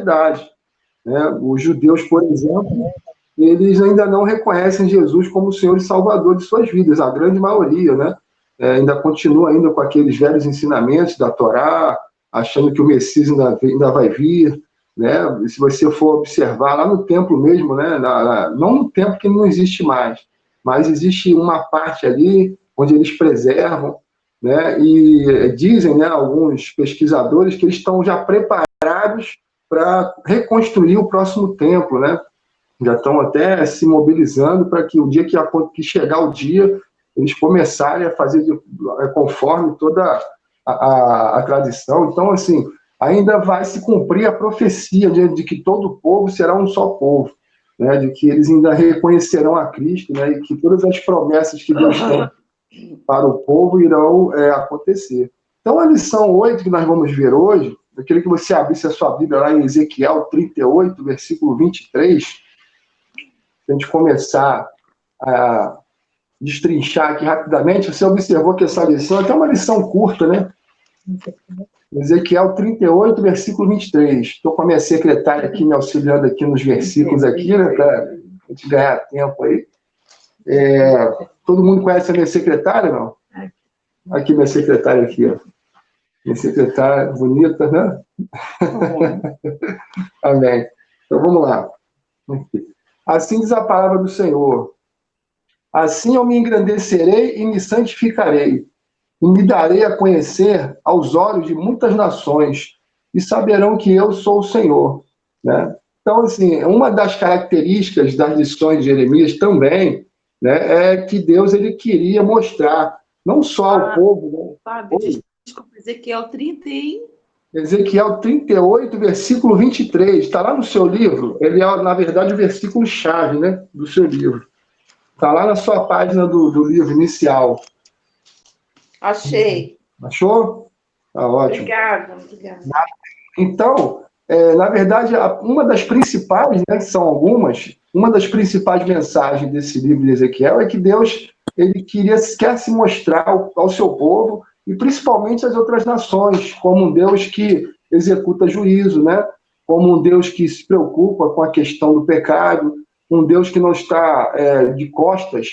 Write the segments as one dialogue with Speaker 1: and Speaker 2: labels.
Speaker 1: sociedade, né? Os judeus, por exemplo, eles ainda não reconhecem Jesus como o Senhor e Salvador de suas vidas, a grande maioria, né? Ainda continua ainda com aqueles velhos ensinamentos da Torá, achando que o Messias ainda vai vir, né? Se você for observar lá no templo mesmo, né? Não no templo que não existe mais, mas existe uma parte ali onde eles preservam, né? E dizem, né, alguns pesquisadores que eles estão já preparados para reconstruir o próximo templo, né? Já estão até se mobilizando para que o dia que chegar o dia, eles começarem a fazer conforme toda a tradição. Então, assim, ainda vai se cumprir a profecia de que todo o povo será um só povo, né? De que eles ainda reconhecerão a Cristo, né? E que todas as promessas que Deus tem para o povo irão acontecer. Então, a lição 8 que nós vamos ver hoje, eu queria que você abrisse a sua Bíblia lá em Ezequiel 38, versículo 23, a gente começar a destrinchar aqui rapidamente. Você observou que essa lição é até uma lição curta, né? Ezequiel 38, versículo 23. Estou com a minha secretária aqui me auxiliando aqui nos versículos aqui, né? Para a gente ganhar tempo aí. Todo mundo conhece a minha secretária, não? Aqui, minha secretária aqui, ó. Minha secretária bonita, né? Amém. Então, vamos lá. Assim diz a palavra do Senhor. Assim eu me engrandecerei e me santificarei, e me darei a conhecer aos olhos de muitas nações, e saberão que eu sou o Senhor. Né? Então, assim, uma das características das lições de Jeremias também, né, é que Deus ele queria mostrar, não só ao povo...
Speaker 2: Fábio, desculpa, Ezequiel 30 e...
Speaker 1: Ezequiel 38, versículo 23, está lá no seu livro. Ele é, na verdade, o versículo-chave, né, do seu livro. Está lá na sua página do livro inicial.
Speaker 2: Achei.
Speaker 1: Achou? Tá ótimo.
Speaker 2: Obrigada.
Speaker 1: Então, na verdade, uma das principais, né, que são algumas, uma das principais mensagens desse livro de Ezequiel é que Deus ele quer se mostrar ao seu povo e principalmente às outras nações, como um Deus que executa juízo, né? Como um Deus que se preocupa com a questão do pecado, um Deus que não está de costas,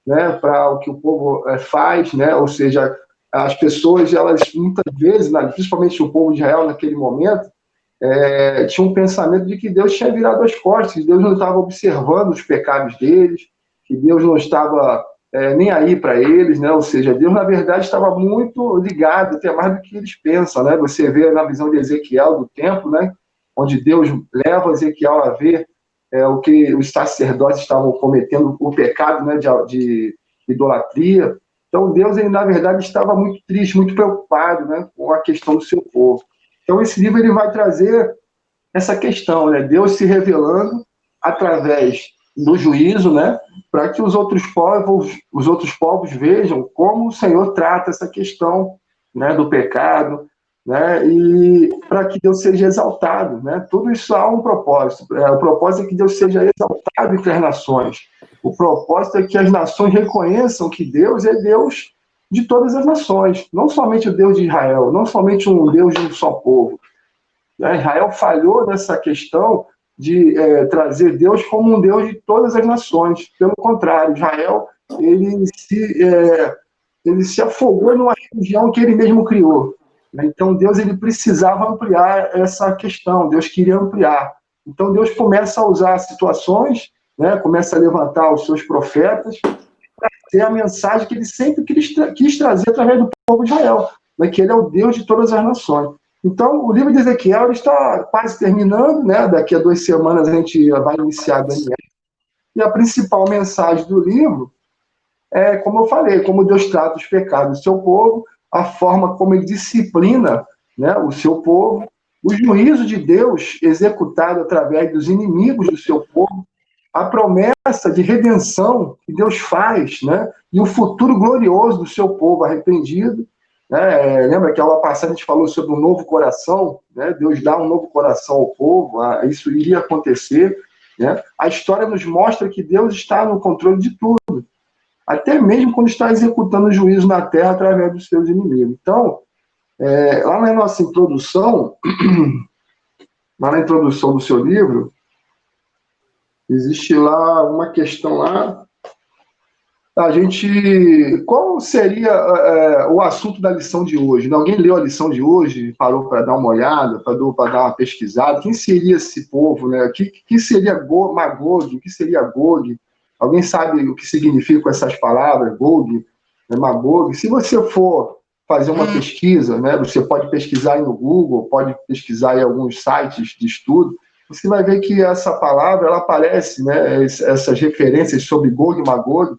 Speaker 1: né, para o que o povo faz, né? Ou seja, as pessoas, elas muitas vezes, principalmente o povo de Israel naquele momento, tinha um pensamento de que Deus tinha virado as costas, que Deus não estava observando os pecados deles, que Deus não estava nem aí para eles, né? Ou seja, Deus, na verdade, estava muito ligado, até mais do que eles pensam, né? Você vê na visão de Ezequiel do templo, né? Onde Deus leva Ezequiel a ver o que os sacerdotes estavam cometendo, o pecado, né? de idolatria. Então, Deus, ele, na verdade, estava muito triste, muito preocupado, né? Com a questão do seu povo. Então, esse livro ele vai trazer essa questão, né? Deus se revelando através do juízo, né? Para que os outros povos vejam como o Senhor trata essa questão, né? Do pecado, né? E para que Deus seja exaltado, né? Tudo isso há um propósito. O propósito é que Deus seja exaltado entre as nações. O propósito é que as nações reconheçam que Deus é Deus de todas as nações, não somente o Deus de Israel, não somente um Deus de um só povo. Israel falhou nessa questão de trazer Deus como um Deus de todas as nações. Pelo contrário, Israel ele se afogou numa religião que ele mesmo criou. Então Deus ele precisava ampliar essa questão, Deus queria ampliar. Então Deus começa a usar situações, né, começa a levantar os seus profetas para ter a mensagem que ele sempre quis trazer através do povo de Israel, né, que ele é o Deus de todas as nações. Então, o livro de Ezequiel está quase terminando, né? Daqui a 2 semanas a gente vai iniciar Daniel. E a principal mensagem do livro é, como eu falei, como Deus trata os pecados do seu povo, a forma como ele disciplina, né, o seu povo, o juízo de Deus executado através dos inimigos do seu povo, a promessa de redenção que Deus faz, né, e o futuro glorioso do seu povo arrependido. Lembra que a aula passada a gente falou sobre um novo coração, né? Deus dá um novo coração ao povo, isso iria acontecer, né? A história nos mostra que Deus está no controle de tudo, até mesmo quando está executando o juízo na terra através dos seus inimigos. Então, lá na nossa introdução, lá na introdução do seu livro, existe lá uma questão lá, qual seria o assunto da lição de hoje? Alguém leu a lição de hoje, parou para dar uma olhada, para dar uma pesquisada? Quem seria esse povo, né? Que seria Magog? O que seria Gog? Alguém sabe o que significam essas palavras, Gog, Magog? Se você for fazer uma pesquisa, né? Você pode pesquisar aí no Google, pode pesquisar em alguns sites de estudo, você vai ver que essa palavra, ela aparece, né? Essas referências sobre Gog e Magog,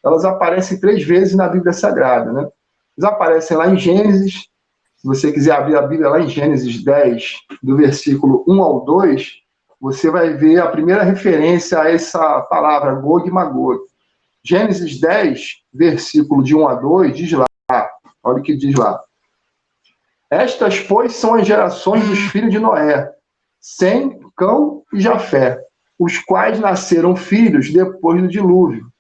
Speaker 1: elas aparecem 3 vezes na Bíblia Sagrada, né? Eles aparecem lá em Gênesis, se você quiser abrir a Bíblia lá em Gênesis 10, do versículo 1 ao 2, você vai ver a primeira referência a essa palavra, Gog e Magog. Gênesis 10, versículo de 1 a 2, diz lá, olha o que diz lá. Estas, pois, são as gerações dos filhos de Noé, Sem, Cão e Jafé, os quais nasceram filhos depois do dilúvio.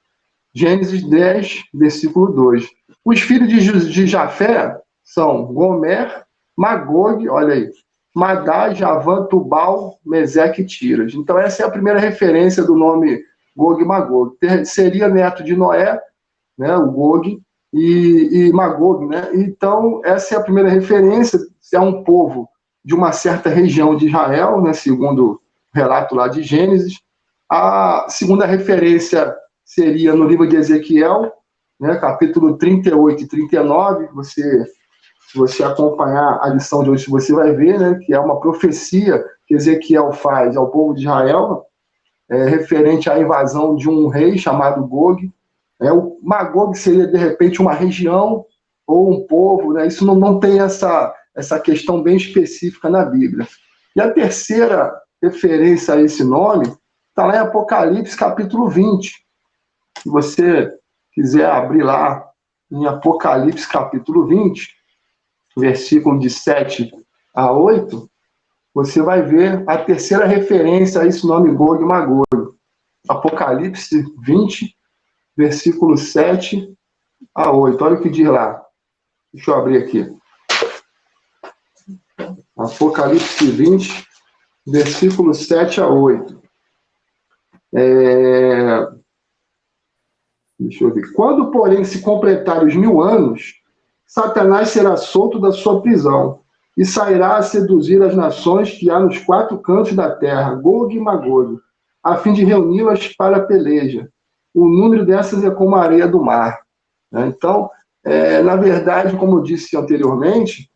Speaker 1: Gênesis 10, versículo 2. Os filhos de Jafé são Gomer, Magog, olha aí, Madá, Javã, Tubal, Meseque e Tiras. Então, essa é a primeira referência do nome Gog e Magog. Seria neto de Noé, né, o Gog, e Magog, né? Então, essa é a primeira referência. É um povo de uma certa região de Israel, né, segundo o relato lá de Gênesis. A segunda referência seria no livro de Ezequiel, né, capítulo 38 e 39, se você acompanhar a lição de hoje, você vai ver, né, que é uma profecia que Ezequiel faz ao povo de Israel, referente à invasão de um rei chamado Gog. O Magog seria, de repente, uma região ou um povo, né? Isso não tem essa questão bem específica na Bíblia. E a terceira referência a esse nome está lá em Apocalipse, capítulo 20. Se você quiser abrir lá em Apocalipse, capítulo 20, versículo de 7 a 8, você vai ver a terceira referência a esse nome Gog e Magog. Apocalipse 20, versículo 7 a 8. Olha o que diz lá. Deixa eu abrir aqui. Apocalipse 20, versículo 7 a 8. Deixa eu ver. Quando, porém, se completarem os 1000 anos, Satanás será solto da sua prisão e sairá a seduzir as nações que há nos 4 cantos da terra, Gog e Magog, a fim de reuni-las para a peleja. O número dessas é como a areia do mar. Então, na verdade, como eu disse anteriormente,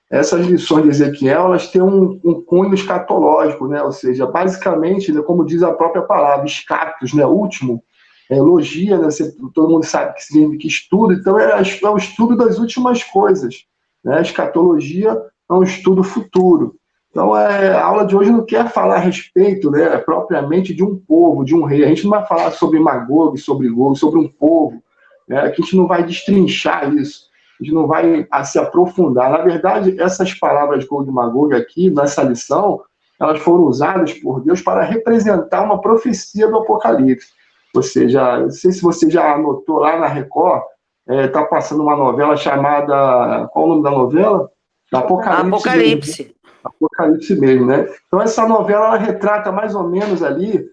Speaker 1: essas lições de Ezequiel, elas têm um cunho escatológico, né? Ou seja, basicamente, né, como diz a própria palavra, escatos, né? Último, elogia, né? Todo mundo sabe que significa estudo, então é o estudo das últimas coisas, né? A escatologia é um estudo futuro. Então, a aula de hoje não quer falar a respeito, né, propriamente de um povo, de um rei. A gente não vai falar sobre Magog, sobre Gog, sobre um povo, né? Que a gente não vai destrinchar isso. A gente não vai se aprofundar. Na verdade, essas palavras Gog e Magog aqui, nessa lição, elas foram usadas por Deus para representar uma profecia do Apocalipse. Ou seja, não sei se você já anotou lá na Record, está passando uma novela chamada... Qual o nome da novela?
Speaker 3: Apocalipse.
Speaker 1: Apocalipse mesmo, né? Então, essa novela ela retrata mais ou menos ali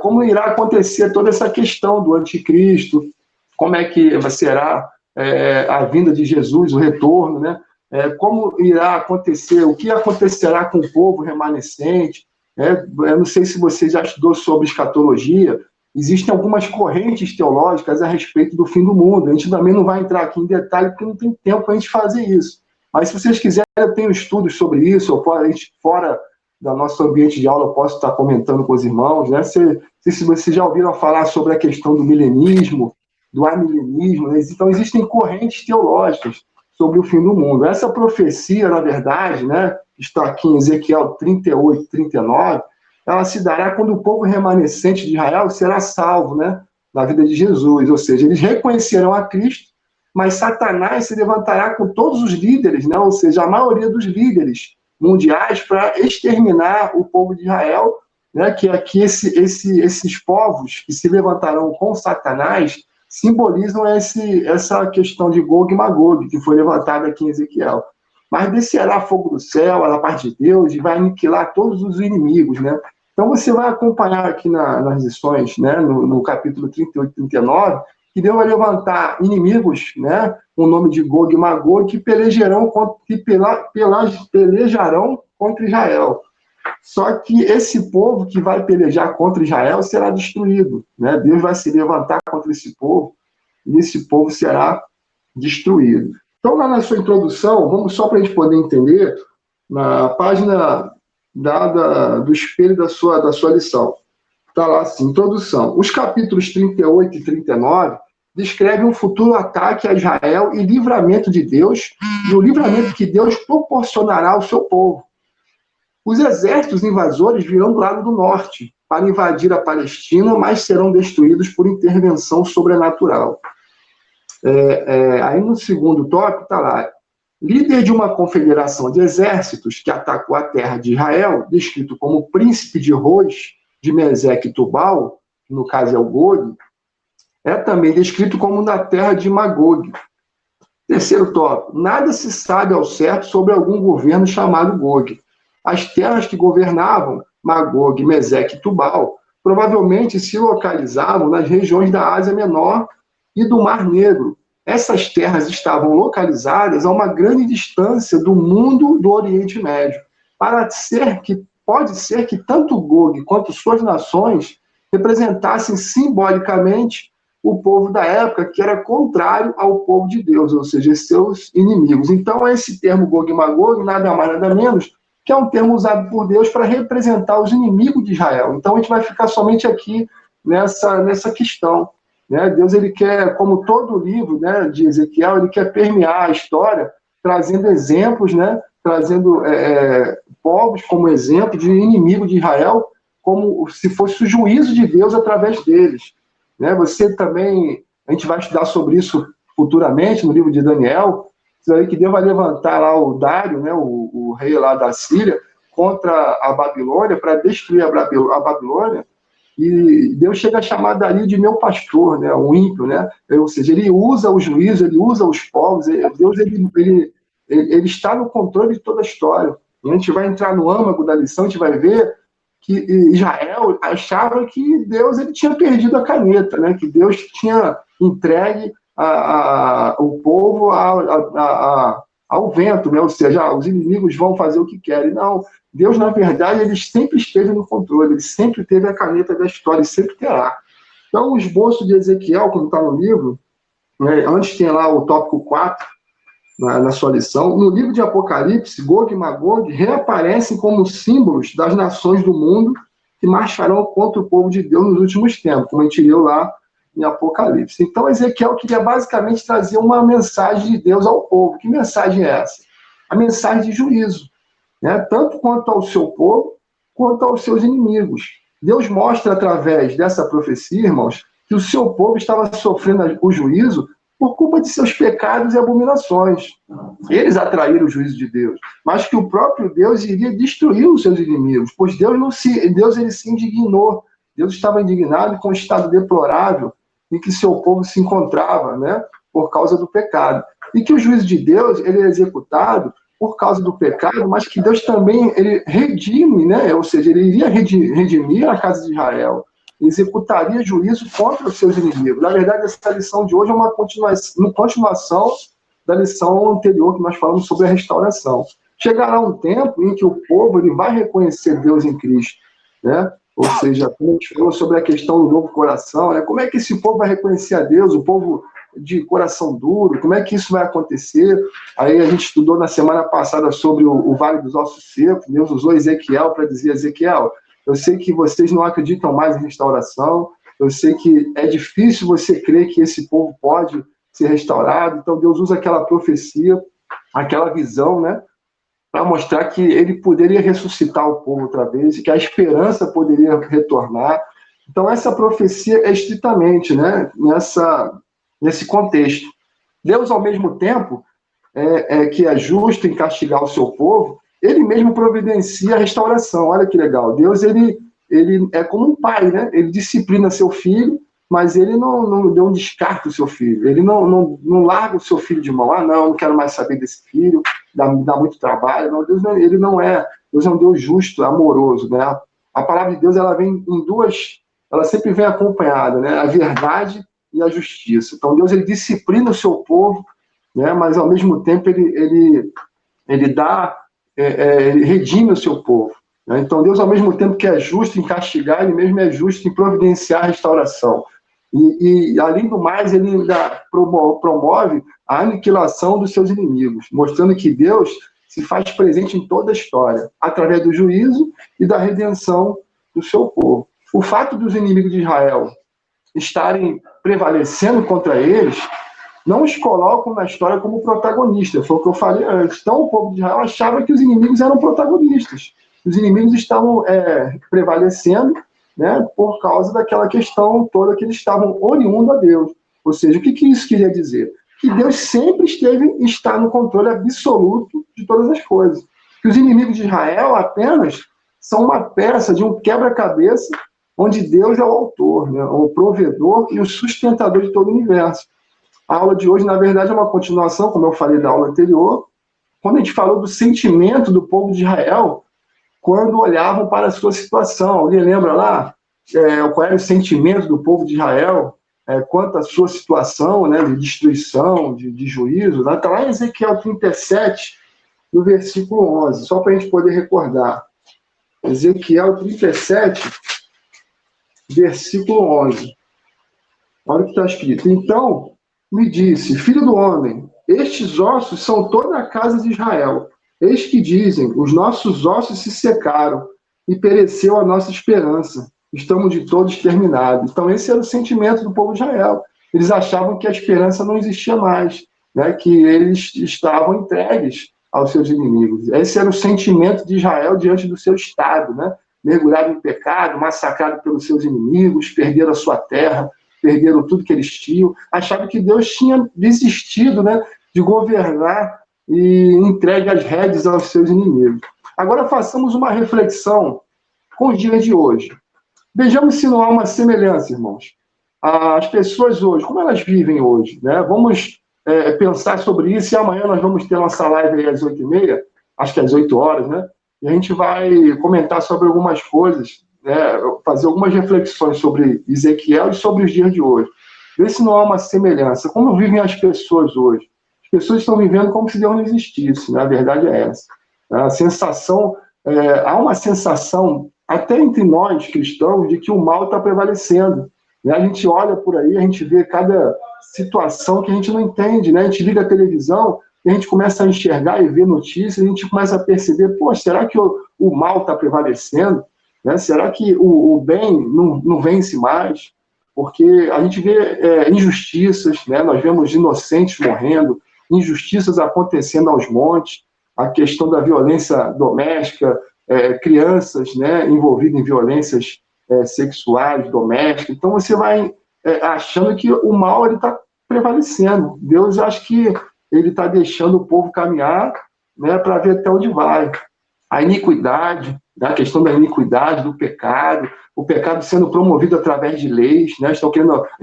Speaker 1: como irá acontecer toda essa questão do anticristo, como é que será a vinda de Jesus, o retorno, né? Como irá acontecer, o que acontecerá com o povo remanescente. Eu não sei se você já estudou sobre escatologia, existem algumas correntes teológicas a respeito do fim do mundo. A gente também não vai entrar aqui em detalhe, porque não tem tempo para a gente fazer isso. Mas se vocês quiserem, eu tenho estudos sobre isso, ou a gente, fora do nosso ambiente de aula, eu posso estar comentando com os irmãos, né? Se vocês já ouviram falar sobre a questão do milenismo, do amilenismo, né? Então existem correntes teológicas sobre o fim do mundo. Essa profecia, na verdade, né, está aqui em Ezequiel 38, 39, ela se dará quando o povo remanescente de Israel será salvo, né, na vida de Jesus, ou seja, eles reconhecerão a Cristo, mas Satanás se levantará com todos os líderes, né, ou seja, a maioria dos líderes mundiais para exterminar o povo de Israel, né, que aqui esses povos que se levantarão com Satanás simbolizam essa questão de Gog e Magog, que foi levantada aqui em Ezequiel. mas descerá fogo do céu, da parte de Deus, e vai aniquilar todos os inimigos, né? Então você vai acompanhar aqui nas lições, né, no capítulo 38 e 39, que Deus vai levantar inimigos, né, com o nome de Gog e Magog, que pelejarão contra Israel. Só que esse povo que vai pelejar contra Israel será destruído, né? Deus vai se levantar contra esse povo, e esse povo será destruído. Então, lá na sua introdução, vamos só para a gente poder entender, na página do espelho da sua lição. Está lá assim, introdução. Os capítulos 38 e 39 descrevem um futuro ataque a Israel e livramento de Deus, e o livramento que Deus proporcionará ao seu povo. Os exércitos invasores virão do lado do norte para invadir a Palestina, mas serão destruídos por intervenção sobrenatural. Aí no segundo tópico está lá, líder de uma confederação de exércitos que atacou a terra de Israel, descrito como príncipe de Rosh, de Meseque e Tubal, que no caso é o Gog, é também descrito como na terra de Magog. Terceiro tópico, nada se sabe ao certo sobre algum governo chamado Gog. As terras que governavam Magog, Meseque e Tubal provavelmente se localizavam nas regiões da Ásia Menor e do Mar Negro. Essas terras estavam localizadas a uma grande distância do mundo do Oriente Médio. Pode ser que tanto Gog quanto suas nações representassem simbolicamente o povo da época, que era contrário ao povo de Deus, ou seja, seus inimigos. Então, esse termo Gog e Magog, nada mais, nada menos, que é um termo usado por Deus para representar os inimigos de Israel. Então, a gente vai ficar somente aqui nessa questão. Né? Deus, ele quer, como todo livro, né, de Ezequiel, ele quer permear a história, trazendo exemplos, né, trazendo povos como exemplo de inimigo de Israel, como se fosse o juízo de Deus através deles. Né? Você também, a gente vai estudar sobre isso futuramente, no livro de Daniel, que Deus vai levantar lá o Dário, né, o rei lá da Síria, contra a Babilônia, para destruir a Babilônia, e Deus chega a chamar Dario de meu pastor, né, um ímpio, né? Ou seja, ele usa o juízo, ele usa os povos, Deus ele está no controle de toda a história. E a gente vai entrar no âmago da lição, a gente vai ver que Israel achava que Deus ele tinha perdido a caneta, né? Que Deus tinha entregue o povo ao vento, né? Ou seja, os inimigos vão fazer o que querem. Não, Deus, na verdade, ele sempre esteve no controle, ele sempre teve a caneta da história, e sempre terá. Então, o esboço de Ezequiel, como está no livro, né, antes tem lá o tópico 4, na sua lição, no livro de Apocalipse, Gog e Magog reaparecem como símbolos das nações do mundo que marcharão contra o povo de Deus nos últimos tempos, como a gente leu lá em Apocalipse. Então, Ezequiel queria basicamente trazer uma mensagem de Deus ao povo. Que mensagem é essa? A mensagem de juízo, né? Tanto quanto ao seu povo, quanto aos seus inimigos. Deus mostra através dessa profecia, irmãos, que o seu povo estava sofrendo o juízo por culpa de seus pecados e abominações. Eles atraíram o juízo de Deus, mas que o próprio Deus iria destruir os seus inimigos, pois Deus ele se indignou. Deus estava indignado com o estado deplorável em que seu povo se encontrava, né, por causa do pecado. E que o juízo de Deus ele é executado por causa do pecado, mas que Deus também ele redime, né, ou seja, ele iria redimir a casa de Israel, executaria juízo contra os seus inimigos. Na verdade, essa lição de hoje é uma continuação da lição anterior que nós falamos sobre a restauração. Chegará um tempo em que o povo ele vai reconhecer Deus em Cristo, né? Ou seja, como a gente falou sobre a questão do novo coração, né? Como é que esse povo vai reconhecer a Deus, o povo de coração duro, como é que isso vai acontecer? Aí a gente estudou na semana passada sobre o Vale dos Ossos Secos. Deus usou Ezequiel para dizer: Ezequiel, eu sei que vocês não acreditam mais em restauração, eu sei que é difícil você crer que esse povo pode ser restaurado. Então Deus usa aquela profecia, aquela visão, né, para mostrar que ele poderia ressuscitar o povo outra vez, e que a esperança poderia retornar. Então essa profecia é estritamente, né, nesse contexto. Deus, ao mesmo tempo que é justo em castigar o seu povo, ele mesmo providencia a restauração. Olha que legal. Deus ele é como um pai, né? Ele disciplina seu filho, mas ele não deu um descarte do seu filho. Ele não larga o seu filho de mão. Ah, não, eu não quero mais saber desse filho, dá muito trabalho. Não, Deus é um Deus justo, amoroso, né? A palavra de Deus, ela vem em duas, ela sempre vem acompanhada, né? A verdade e a justiça. Então, Deus, ele disciplina o seu povo, né? Mas, ao mesmo tempo, ele ele redime o seu povo. Né? Então, Deus, ao mesmo tempo que é justo em castigar, ele mesmo é justo em providenciar a restauração. E além do mais, ele ainda promove a aniquilação dos seus inimigos, mostrando que Deus se faz presente em toda a história, através do juízo e da redenção do seu povo. O fato dos inimigos de Israel estarem prevalecendo contra eles não os colocam na história como protagonistas. Foi o que eu falei antes. Então, o povo de Israel achava que os inimigos eram protagonistas. Os inimigos estavam prevalecendo, né, por causa daquela questão toda que eles estavam oriundo a Deus. Ou seja, o que isso queria dizer? Que Deus sempre está no controle absoluto de todas as coisas. Que os inimigos de Israel apenas são uma peça de um quebra-cabeça onde Deus é o autor, né, o provedor e o sustentador de todo o universo. A aula de hoje, na verdade, é uma continuação, como eu falei da aula anterior, quando a gente falou do sentimento do povo de Israel quando olhavam para a sua situação. Alguém lembra lá qual era o sentimento do povo de Israel quanto à sua situação, né, de destruição, de juízo? Está lá em Ezequiel 37, no versículo 11, só para a gente poder recordar. Ezequiel 37, versículo 11. Olha o que está escrito. Então, me disse, filho do homem, estes ossos são toda a casa de Israel. Eis que dizem, os nossos ossos se secaram e pereceu a nossa esperança. Estamos de todos terminados. Então, esse era o sentimento do povo de Israel. Eles achavam que a esperança não existia mais, né? Que eles estavam entregues aos seus inimigos. Esse era o sentimento de Israel diante do seu estado, né? Mergulhado em pecado, massacrado pelos seus inimigos, perderam a sua terra, perderam tudo que eles tinham. Achavam que Deus tinha desistido, né, de governar e entregue as rédeas aos seus inimigos. Agora façamos uma reflexão com os dias de hoje. Vejamos se não há uma semelhança, irmãos. As pessoas hoje, como elas vivem hoje, né? Vamos pensar sobre isso, e amanhã nós vamos ter nossa live aí às 8h30, acho que às 8 horas, né? E a gente vai comentar sobre algumas coisas, né? Fazer algumas reflexões sobre Ezequiel e sobre os dias de hoje. Ver se não há uma semelhança. Como vivem as pessoas hoje? As pessoas estão vivendo como se Deus não existisse, né? A verdade é essa. A sensação, há uma sensação, até entre nós cristãos, de que o mal está prevalecendo. Né? A gente olha por aí, a gente vê cada situação que a gente não entende, né? A gente liga a televisão e a gente começa a enxergar e ver notícias, a gente começa a perceber, pô, será que o mal está prevalecendo? Né? Será que o bem não vence mais? Porque a gente vê injustiças, né? Nós vemos inocentes morrendo, injustiças acontecendo aos montes, a questão da violência doméstica, crianças, né, envolvidas em violências sexuais, domésticas. Então você vai achando que o mal está prevalecendo. Deus, acho que ele está deixando o povo caminhar, né, para ver até onde vai. A iniquidade, né, a questão da iniquidade, do pecado, o pecado sendo promovido através de leis, né? A gente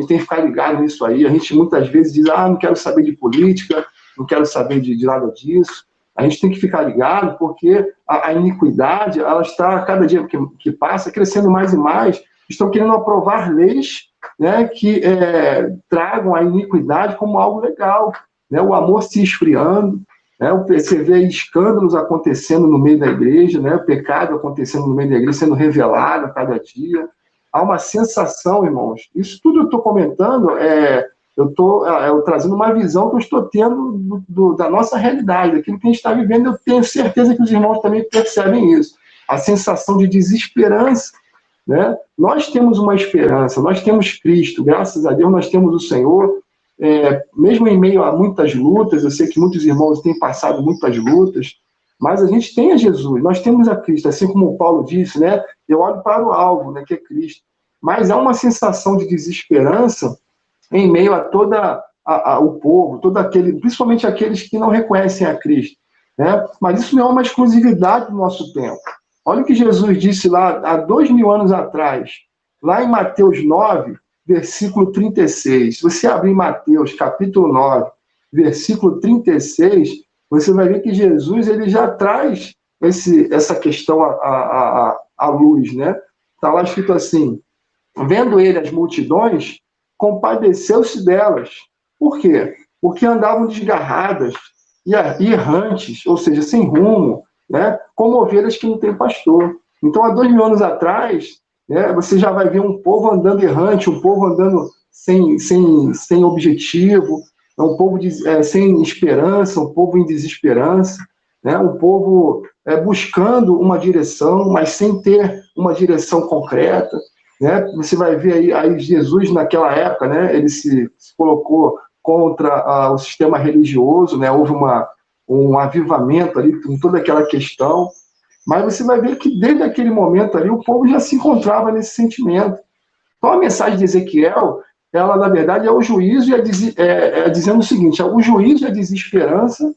Speaker 1: tem que ficar ligado nisso aí. A gente muitas vezes diz, não quero saber de política, não quero saber de nada disso. A gente tem que ficar ligado porque a iniquidade, ela está, cada dia que passa, crescendo mais e mais. Estão querendo aprovar leis, né, que tragam a iniquidade como algo legal, né? O amor se esfriando, né? Você vê escândalos acontecendo no meio da igreja, né? O pecado acontecendo no meio da igreja, sendo revelado a cada dia. Há uma sensação, irmãos, isso tudo eu estou comentando, eu estou trazendo uma visão que eu estou tendo da nossa realidade, daquilo que a gente está vivendo. Eu tenho certeza que os irmãos também percebem isso. A sensação de desesperança, né? Nós temos uma esperança, nós temos Cristo, graças a Deus nós temos o Senhor, mesmo em meio a muitas lutas. Eu sei que muitos irmãos têm passado muitas lutas, mas a gente tem a Jesus, nós temos a Cristo, assim como o Paulo disse, né? Eu olho para o alvo, né, que é Cristo. Mas há uma sensação de desesperança em meio a o povo, principalmente aqueles que não reconhecem a Cristo, né? Mas isso não é uma exclusividade do nosso tempo. Olha o que Jesus disse lá há 2000 anos atrás, lá em Mateus 9, versículo 36. Se você abrir Mateus, capítulo 9, versículo 36, você vai ver que Jesus ele já traz essa questão à luz, né? Está lá escrito assim: vendo ele as multidões, compadeceu-se delas. Por quê? Porque andavam desgarradas e errantes, ou seja, sem rumo, né? Como ovelhas que não têm pastor. Então, há 2000 anos atrás, né, você já vai ver um povo andando errante, um povo andando sem objetivo, um povo sem esperança, um povo em desesperança, né, um povo buscando uma direção, mas sem ter uma direção concreta. Né? Você vai ver aí Jesus naquela época, né, ele se colocou contra o sistema religioso, né, houve um avivamento ali com toda aquela questão, mas você vai ver que desde aquele momento ali o povo já se encontrava nesse sentimento. Então a mensagem de Ezequiel, ela na verdade é o juízo e dizendo o seguinte: o juízo e a desesperança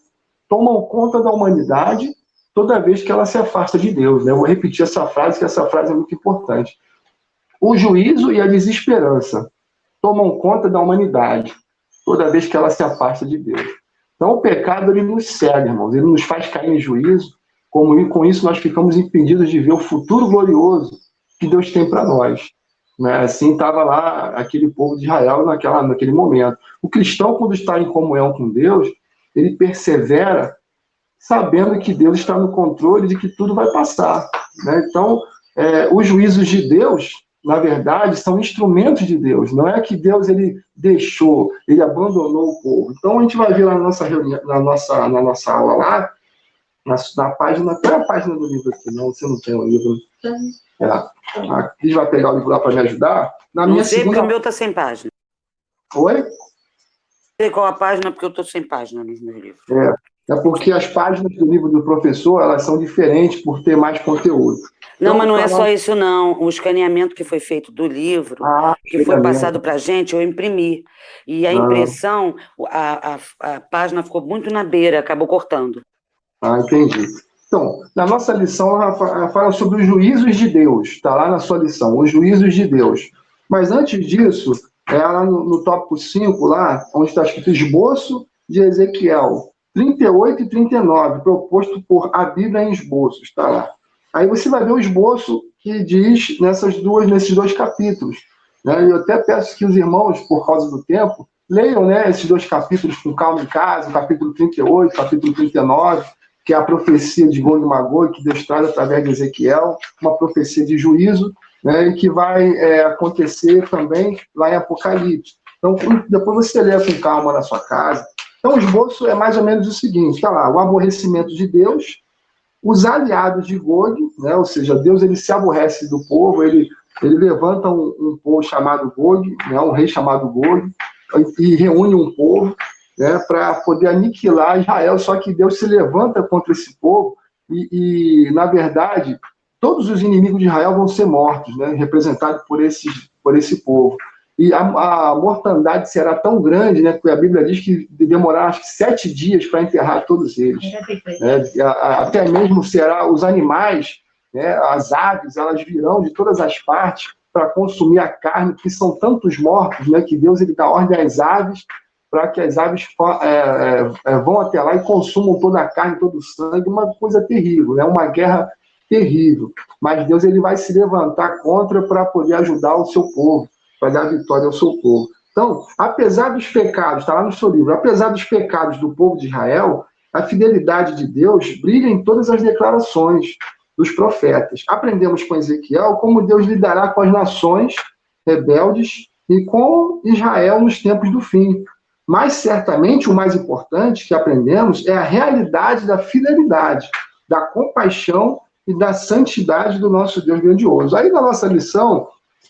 Speaker 1: tomam conta da humanidade toda vez que ela se afasta de Deus. Né? Eu vou repetir essa frase, que essa frase é muito importante. O juízo e a desesperança tomam conta da humanidade toda vez que ela se afasta de Deus. Então o pecado ele nos cega, irmãos, ele nos faz cair em juízo, com isso nós ficamos impedidos de ver o futuro glorioso que Deus tem para nós. Né? Assim estava lá aquele povo de Israel naquele momento. O cristão, quando está em comunhão com Deus, ele persevera sabendo que Deus está no controle de que tudo vai passar. Né? Então, os juízos de Deus, na verdade, são instrumentos de Deus. Não é que Deus ele deixou, ele abandonou o povo. Então, a gente vai ver lá na nossa reunião, na nossa aula lá, na página, qual é a página do livro aqui? Não, você não tem o livro. A Cris vai pegar o livro lá para me ajudar.
Speaker 3: Não sei porque o meu está sem página.
Speaker 1: Oi?
Speaker 3: Não sei qual a página, porque eu estou sem página nos meus livros.
Speaker 1: É porque as páginas do livro do professor, elas são diferentes por ter mais conteúdo.
Speaker 3: Não, mas não é só isso, não. O escaneamento que foi feito do livro, que foi passado para a gente, eu imprimi. E a impressão, a página ficou muito na beira, acabou cortando.
Speaker 1: Entendi. Então, na nossa lição, ela fala sobre os juízos de Deus. Está lá na sua lição, os juízos de Deus. Mas antes disso, ela no tópico 5, lá, onde está escrito esboço de Ezequiel 38 e 39, proposto por A Bíblia em Esboços, está lá. Aí você vai ver o esboço que diz nesses dois capítulos. Né? Eu até peço que os irmãos, por causa do tempo, leiam, né, esses dois capítulos com calma em casa, o capítulo 38, capítulo 39, que é a profecia de Gog e Magog, que Deus traz através de Ezequiel, uma profecia de juízo, né, e que vai acontecer também lá em Apocalipse. Então, depois você lê com calma na sua casa. Então, o esboço é mais ou menos o seguinte, está lá, o aborrecimento de Deus, os aliados de Gog, né, ou seja, Deus ele se aborrece do povo, ele levanta um povo chamado Gog, né, um rei chamado Gog, e reúne um povo, né, para poder aniquilar Israel, só que Deus se levanta contra esse povo e na verdade, todos os inimigos de Israel vão ser mortos, né, representados por esse povo. E a mortandade será tão grande, né, que a Bíblia diz que demorará acho que 7 dias para enterrar todos eles. Até mesmo será os animais, né, as aves, elas virão de todas as partes para consumir a carne, porque são tantos mortos, né, que Deus ele dá ordem às aves para que as aves vão até lá e consumam toda a carne, todo o sangue, uma coisa terrível, né, uma guerra terrível. Mas Deus ele vai se levantar contra para poder ajudar o seu povo, para dar vitória ao seu povo. Então, apesar dos pecados, está lá no seu livro, apesar dos pecados do povo de Israel, a fidelidade de Deus brilha em todas as declarações dos profetas. Aprendemos com Ezequiel como Deus lidará com as nações rebeldes e com Israel nos tempos do fim. Mas, certamente, o mais importante que aprendemos é a realidade da fidelidade, da compaixão e da santidade do nosso Deus grandioso. Aí, na nossa lição,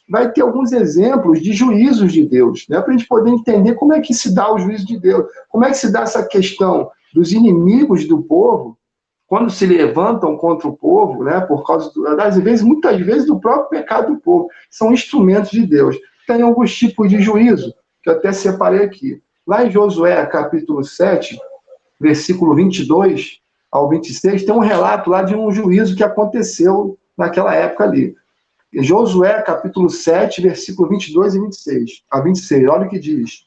Speaker 1: vai ter alguns exemplos de juízos de Deus, né, para a gente poder entender como é que se dá o juízo de Deus, como é que se dá essa questão dos inimigos do povo, quando se levantam contra o povo, né, por causa, muitas vezes, do próprio pecado do povo. São instrumentos de Deus. Tem alguns tipos de juízo, que eu até separei aqui. Lá em Josué, capítulo 7, versículo 22 ao 26, tem um relato lá de um juízo que aconteceu naquela época ali. Josué, capítulo 7, versículo 22 e 26. Olha o que diz.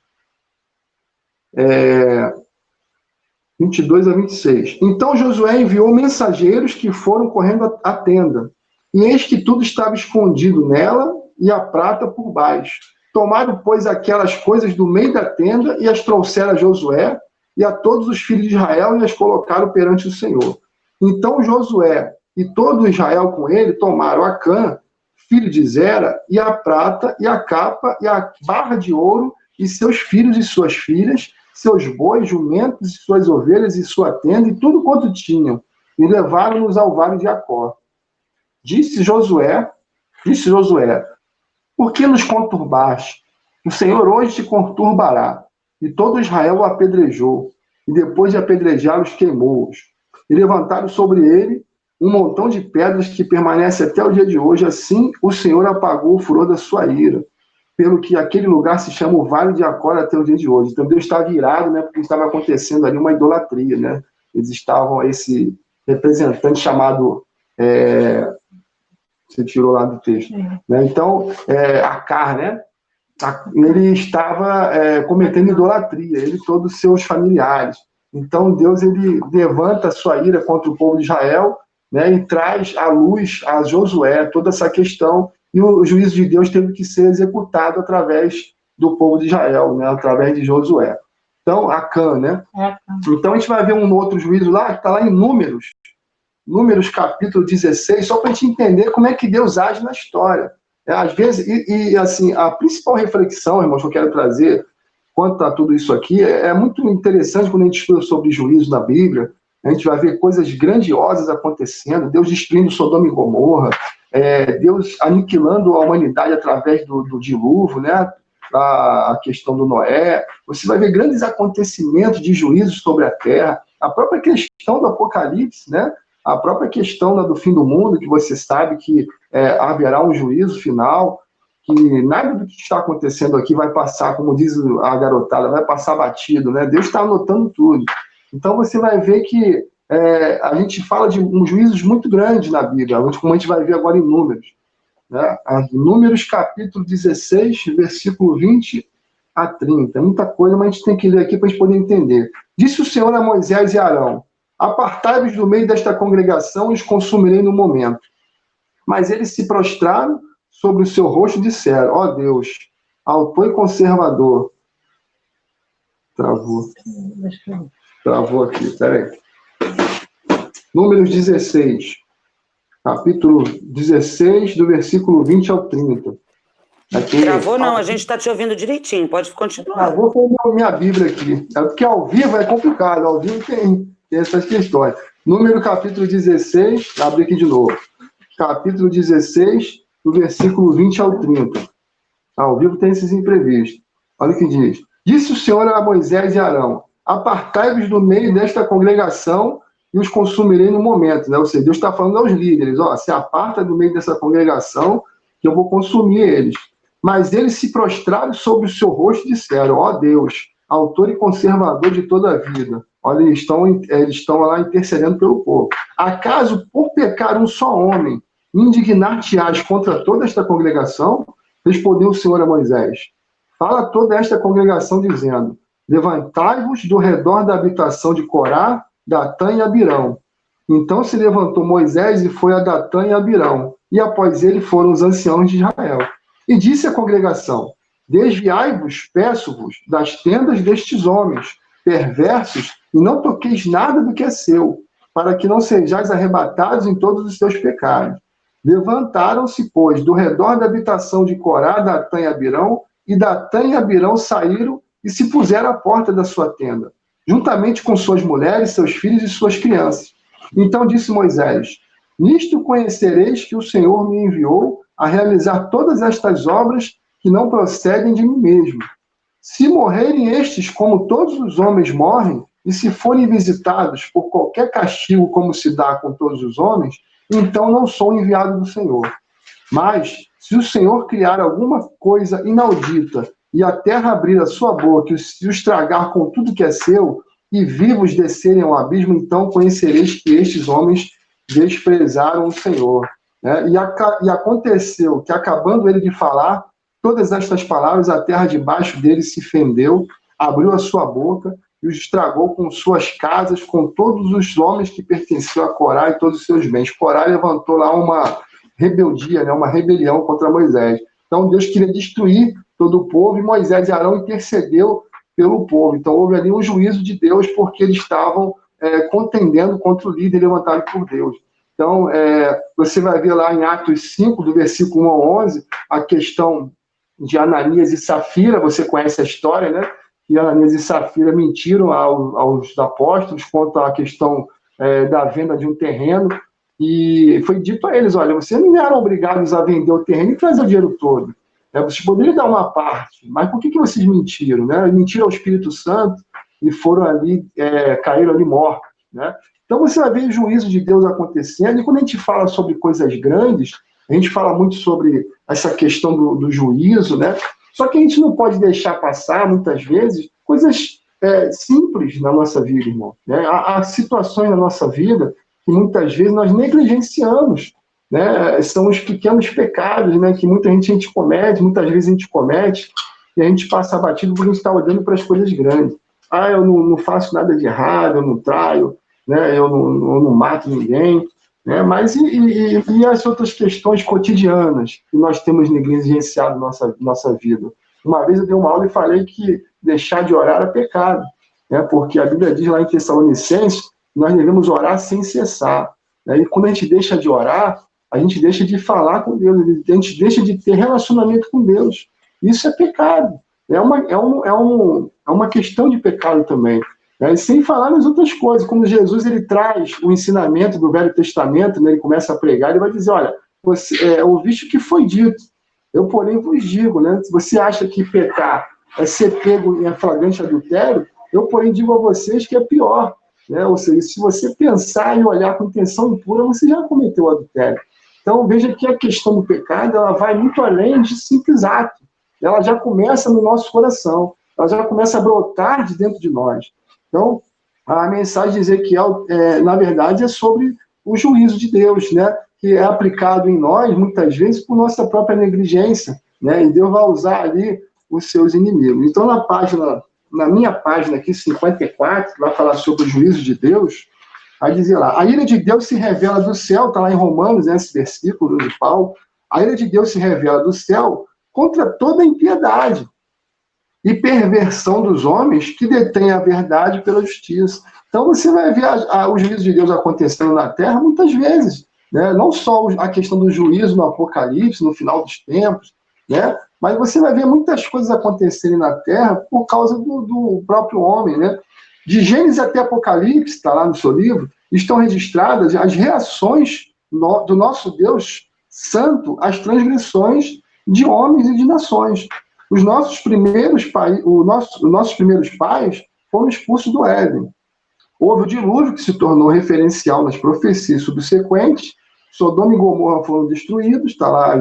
Speaker 1: 22 a 26. Então Josué enviou mensageiros que foram correndo à tenda. E eis que tudo estava escondido nela e a prata por baixo. Tomaram, pois, aquelas coisas do meio da tenda e as trouxeram a Josué e a todos os filhos de Israel e as colocaram perante o Senhor. Então Josué e todo Israel com ele tomaram Acã, filho de Zera, e a prata, e a capa, e a barra de ouro, e seus filhos e suas filhas, seus bois, jumentos, e suas ovelhas, e sua tenda, e tudo quanto tinham, e levaram-nos ao vale de Acor. Disse Josué, por que nos conturbaste? O Senhor hoje te conturbará. E todo Israel o apedrejou, e depois de apedrejá-los, queimou-os. E levantaram sobre ele um montão de pedras que permanece até o dia de hoje. Assim o Senhor apagou o furor da sua ira, pelo que aquele lugar se chama o Vale de Acor até o dia de hoje. Então Deus estava irado, né, porque estava acontecendo ali uma idolatria, né? Eles estavam, esse representante chamado, você tirou lá do texto, né? Então, Acar, né? Ele estava cometendo idolatria, ele e todos os seus familiares. Então Deus, ele levanta a sua ira contra o povo de Israel, né, e traz à luz a Josué toda essa questão, e o juízo de Deus teve que ser executado através do povo de Israel, né, através de Josué. Então, Acã, né? Então a gente vai ver um outro juízo lá, que está lá em Números capítulo 16, só para a gente entender como é que Deus age na história. Às vezes, assim, a principal reflexão, irmãos, que eu quero trazer quanto a tudo isso aqui, é muito interessante quando a gente estuda sobre juízo na Bíblia. A gente vai ver coisas grandiosas acontecendo, Deus destruindo Sodoma e Gomorra, Deus aniquilando a humanidade através do dilúvio, né? A questão do Noé. Você vai ver grandes acontecimentos de juízos sobre a terra, a própria questão do Apocalipse, né? A própria questão do fim do mundo, que você sabe que haverá um juízo final, que nada do que está acontecendo aqui vai passar, como diz a garotada, vai passar batido, né? Deus está anotando tudo. Então você vai ver que a gente fala de juízos muito grandes na Bíblia, como a gente vai ver agora em Números. Né? Números capítulo 16, versículo 20 a 30. É muita coisa, mas a gente tem que ler aqui para a gente poder entender. Disse o Senhor a Moisés e Arão: apartai-vos do meio desta congregação e os consumirei no momento. Mas eles se prostraram sobre o seu rosto e disseram: ó Deus, autor e conservador. Travou aqui, peraí. Números 16, capítulo 16, do versículo 20 ao 30. Aqui,
Speaker 3: travou não, a gente está te ouvindo direitinho, pode continuar.
Speaker 1: Travou com minha Bíblia aqui. Porque ao vivo é complicado, ao vivo tem essas questões. Número capítulo 16, abre aqui de novo. Capítulo 16, do versículo 20 ao 30. Ao vivo tem esses imprevistos. Olha o que diz. Disse o Senhor a Moisés e Arão: apartai-vos do meio desta congregação e os consumirei no momento. Né? Ou seja, Deus está falando aos líderes: ó, se aparta do meio dessa congregação que eu vou consumir eles. Mas eles se prostraram sobre o seu rosto e disseram: ó Deus, autor e conservador de toda a vida. Olha, eles estão lá intercedendo pelo povo. Acaso, por pecar um só homem, indignar-te-ás contra toda esta congregação? Respondeu o Senhor a Moisés: fala a toda esta congregação, dizendo: levantai-vos do redor da habitação de Corá, Datã e Abirão. Então se levantou Moisés e foi a Datã e Abirão, e após ele foram os anciãos de Israel. E disse à congregação: desviai-vos, peço-vos, das tendas destes homens perversos, e não toqueis nada do que é seu, para que não sejais arrebatados em todos os seus pecados. Levantaram-se, pois, do redor da habitação de Corá, Datã e Abirão, e Datã e Abirão saíram e se puseram à porta da sua tenda, juntamente com suas mulheres, seus filhos e suas crianças. Então disse Moisés: nisto conhecereis que o Senhor me enviou a realizar todas estas obras que não procedem de mim mesmo. Se morrerem estes como todos os homens morrem, e se forem visitados por qualquer castigo como se dá com todos os homens, então não sou enviado do Senhor. Mas, se o Senhor criar alguma coisa inaudita, e a terra abrir a sua boca, e se os tragar com tudo que é seu, e vivos descerem ao abismo, então conhecereis que estes homens desprezaram o Senhor. né? E aconteceu que, acabando ele de falar todas estas palavras, a terra debaixo dele se fendeu, abriu a sua boca e os estragou com suas casas, com todos os homens que pertenciam a Corá e todos os seus bens. Corá levantou lá uma rebeldia, né? Uma rebelião contra Moisés. Então Deus queria destruir todo o povo e Moisés e Arão intercedeu pelo povo. Então houve ali um juízo de Deus porque eles estavam contendendo contra o líder levantado por Deus. Então, você vai ver lá em Atos 5, do versículo 1 ao 11, a questão de Ananias e Safira. Você conhece a história, né? Que Ananias e Safira mentiram aos apóstolos quanto à questão da venda de um terreno. E foi dito a eles, olha, vocês não eram obrigados a vender o terreno e trazer o dinheiro todo. Vocês poderiam dar uma parte, mas por que vocês mentiram? Né? Mentiram ao Espírito Santo e foram ali, caíram ali mortos. Né? Então você vai ver o juízo de Deus acontecendo, e quando a gente fala sobre coisas grandes, a gente fala muito sobre essa questão do juízo, né? Só que a gente não pode deixar passar, muitas vezes, coisas simples na nossa vida, irmão. Né? Há situações na nossa vida que muitas vezes nós negligenciamos, né? São os pequenos pecados, né, que muita gente comete, muitas vezes a gente comete, e a gente passa batido porque a gente está olhando para as coisas grandes. Eu não faço nada de errado, eu não traio, né, eu não mato ninguém, né, mas e as outras questões cotidianas que nós temos negligenciado na nossa vida? Uma vez eu dei uma aula e falei que deixar de orar é pecado, né, porque a Bíblia diz lá em Tessalonicenses que nós devemos orar sem cessar. Né, e quando a gente deixa de orar, a gente deixa de falar com Deus, a gente deixa de ter relacionamento com Deus. Isso é pecado. É uma questão de pecado também. Né? E sem falar nas outras coisas. Quando Jesus ele traz o ensinamento do Velho Testamento, né, ele começa a pregar, ele vai dizer, olha, você ouviste o que foi dito, eu porém vos digo, né? Se você acha que pecar é ser pego em flagrante adultério, eu porém digo a vocês que é pior. Né? Ou seja, se você pensar e olhar com intenção impura, você já cometeu adultério. Então, veja que a questão do pecado, ela vai muito além de simples ato. Ela já começa no nosso coração. Ela já começa a brotar de dentro de nós. Então, a mensagem de Ezequiel, na verdade, é sobre o juízo de Deus, né? Que é aplicado em nós, muitas vezes, por nossa própria negligência. Né? E Deus vai usar ali os seus inimigos. Então, na minha página aqui, 54, que vai falar sobre o juízo de Deus, vai dizer lá, a ira de Deus se revela do céu, está lá em Romanos, né, esse versículo de Paulo, a ira de Deus se revela do céu contra toda a impiedade e perversão dos homens que detêm a verdade pela justiça. Então você vai ver o juízo de Deus acontecendo na terra muitas vezes, né? Não só a questão do juízo no Apocalipse, no final dos tempos, né? Mas você vai ver muitas coisas acontecerem na terra por causa do próprio homem, né? De Gênesis até Apocalipse, está lá no seu livro, estão registradas as reações do nosso Deus Santo às transgressões de homens e de nações. Os nossos primeiros pais foram expulsos do Éden. Houve o dilúvio, que se tornou referencial nas profecias subsequentes. Sodoma e Gomorra foram destruídos, está lá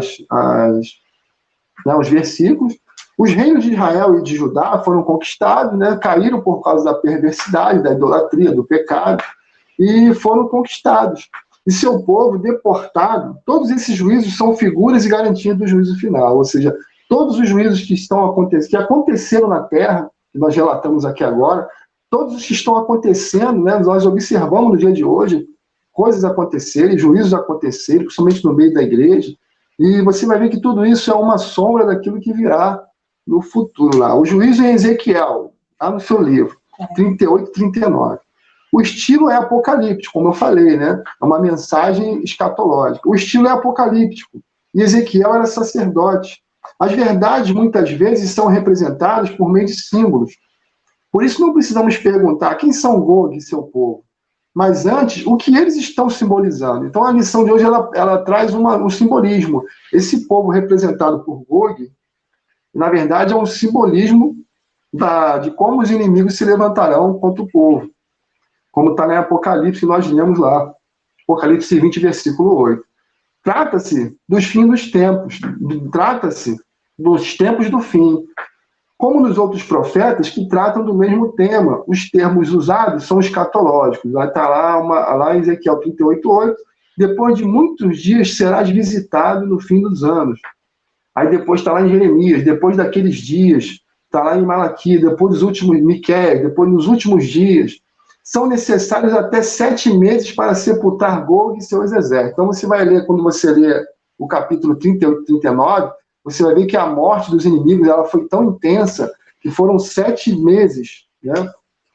Speaker 1: os versículos. Os reinos de Israel e de Judá foram conquistados, né? Caíram por causa da perversidade, da idolatria, do pecado, e foram conquistados. E seu povo deportado. Todos esses juízos são figuras e garantias do juízo final, ou seja, todos os juízos que aconteceram na terra, que nós relatamos aqui agora, todos os que estão acontecendo, né? Nós observamos no dia de hoje coisas acontecerem, juízos acontecerem, principalmente no meio da igreja, e você vai ver que tudo isso é uma sombra daquilo que virá no futuro lá. O juízo em Ezequiel, lá no seu livro, 38 e 39. O estilo é apocalíptico, como eu falei, né? É uma mensagem escatológica. O estilo é apocalíptico. E Ezequiel era sacerdote. As verdades, muitas vezes, são representadas por meio de símbolos. Por isso, não precisamos perguntar quem são Gog e seu povo. Mas antes, o que eles estão simbolizando. Então, a lição de hoje, ela traz um simbolismo. Esse povo representado por Gog, na verdade, é um simbolismo de como os inimigos se levantarão contra o povo. Como está em Apocalipse, nós lemos lá. Apocalipse 20, versículo 8. Trata-se dos fins dos tempos. Trata-se dos tempos do fim. Como nos outros profetas que tratam do mesmo tema. Os termos usados são escatológicos. Está lá em Ezequiel 38, 8. depois de muitos dias serás visitado no fim dos anos. Aí depois está lá em Jeremias, depois daqueles dias, está lá em Malaquias, depois dos últimos, Miqueias, depois nos últimos dias. São necessários até 7 meses para sepultar Gog e seus exércitos. Então você vai ler, quando você lê o capítulo 38 e 39, você vai ver que a morte dos inimigos ela foi tão intensa que foram 7 meses, né?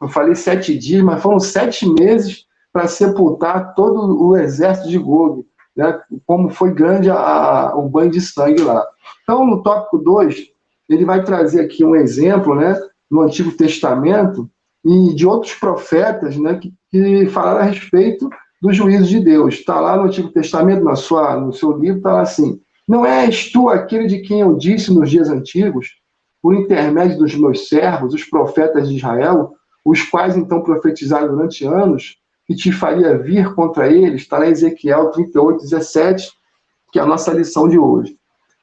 Speaker 1: Eu falei 7 dias, mas foram 7 meses para sepultar todo o exército de Gog, né? Como foi grande o banho de sangue lá. Então, no tópico 2, ele vai trazer aqui um exemplo, né, no Antigo Testamento e de outros profetas, né, que falaram a respeito do juízo de Deus. Está lá no Antigo Testamento, no seu livro, está lá assim: não és tu aquele de quem eu disse nos dias antigos, por intermédio dos meus servos, os profetas de Israel, os quais então profetizaram durante anos, que te faria vir contra eles? Está lá em Ezequiel 38, 17, que é a nossa lição de hoje.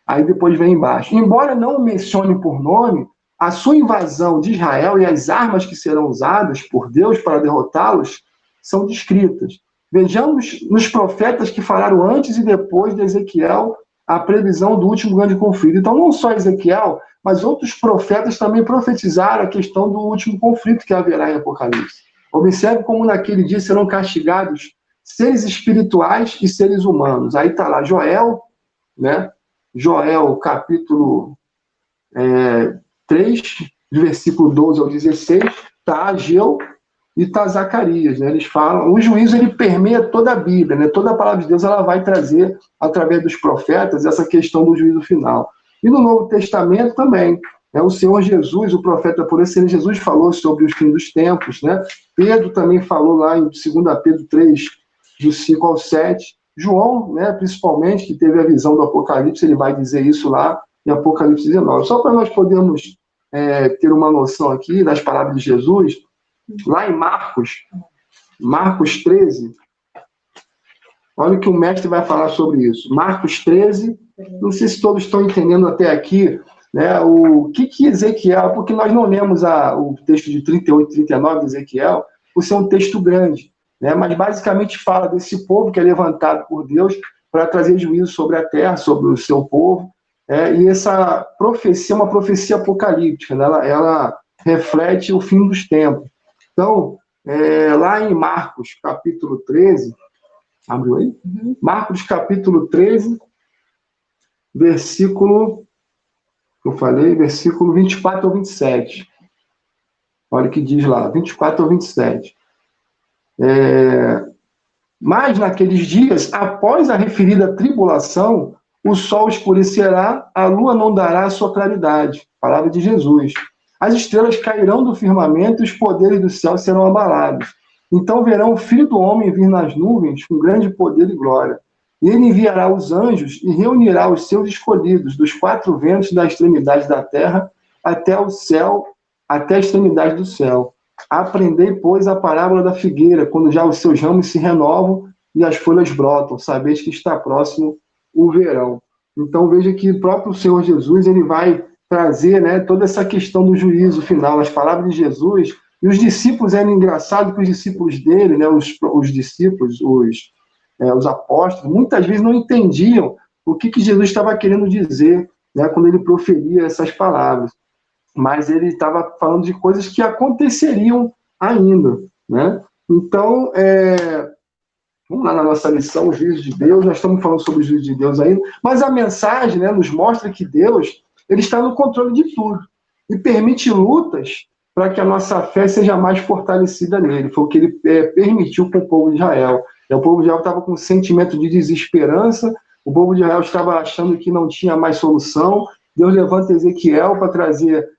Speaker 1: Aí depois vem embaixo. Embora não o mencione por nome, a sua invasão de Israel e as armas que serão usadas por Deus para derrotá-los são descritas. Vejamos nos profetas que falaram antes e depois de Ezequiel a previsão do último grande conflito. Então, não só Ezequiel, mas outros profetas também profetizaram a questão do último conflito que haverá em Apocalipse. Observe como naquele dia serão castigados seres espirituais e seres humanos. Aí está lá Joel, né? Joel, capítulo 3, de versículo 12 ao 16, está Ageu e está Zacarias, né? Eles falam, o juízo ele permeia toda a Bíblia, né? Toda a palavra de Deus ela vai trazer, através dos profetas, essa questão do juízo final. E no Novo Testamento também, né? O Senhor Jesus, o profeta por excelência, Jesus falou sobre os fins dos tempos, né? Pedro também falou lá em 2 Pedro 3, do 5 ao 7. João, né, principalmente, que teve a visão do Apocalipse, ele vai dizer isso lá em Apocalipse 19. Só para nós podermos ter uma noção aqui das palavras de Jesus, lá em Marcos 13, olha o que o mestre vai falar sobre isso. Marcos 13, não sei se todos estão entendendo até aqui, né, o que Ezequiel, porque nós não lemos o texto de 38 e 39 de Ezequiel, por ser um texto grande, né, mas basicamente fala desse povo que é levantado por Deus para trazer juízo sobre a terra, sobre o seu povo, e essa profecia é uma profecia apocalíptica, né, ela reflete o fim dos tempos. Então, lá em Marcos, capítulo 13, abriu aí? Uhum. Marcos, capítulo 13, versículo 24 ao 27. Olha o que diz lá, 24 ao 27. Mas naqueles dias, após a referida tribulação, o sol escurecerá, a lua não dará a sua claridade. Palavra de Jesus. As estrelas cairão do firmamento e os poderes do céu serão abalados. Então verão o Filho do Homem vir nas nuvens com grande poder e glória. E ele enviará os anjos e reunirá os seus escolhidos dos 4 ventos da extremidade da terra até o céu, até a extremidade do céu. Aprendei, pois, a parábola da figueira, quando já os seus ramos se renovam e as folhas brotam, sabeis que está próximo o verão. Então veja que o próprio Senhor Jesus ele vai trazer, né, toda essa questão do juízo final, as palavras de Jesus. E os discípulos, era engraçado que os discípulos dele, né, os discípulos, os apóstolos, muitas vezes não entendiam o que Jesus estava querendo dizer, né, quando ele proferia essas palavras. Mas ele estava falando de coisas que aconteceriam ainda, né? Então, vamos lá na nossa lição, o juízo de Deus, nós estamos falando sobre o juízo de Deus ainda, mas a mensagem, né, nos mostra que Deus ele está no controle de tudo e permite lutas para que a nossa fé seja mais fortalecida nele. Foi o que ele permitiu com o povo de Israel. O povo de Israel estava com um sentimento de desesperança, o povo de Israel estava achando que não tinha mais solução. Deus levanta Ezequiel para trazer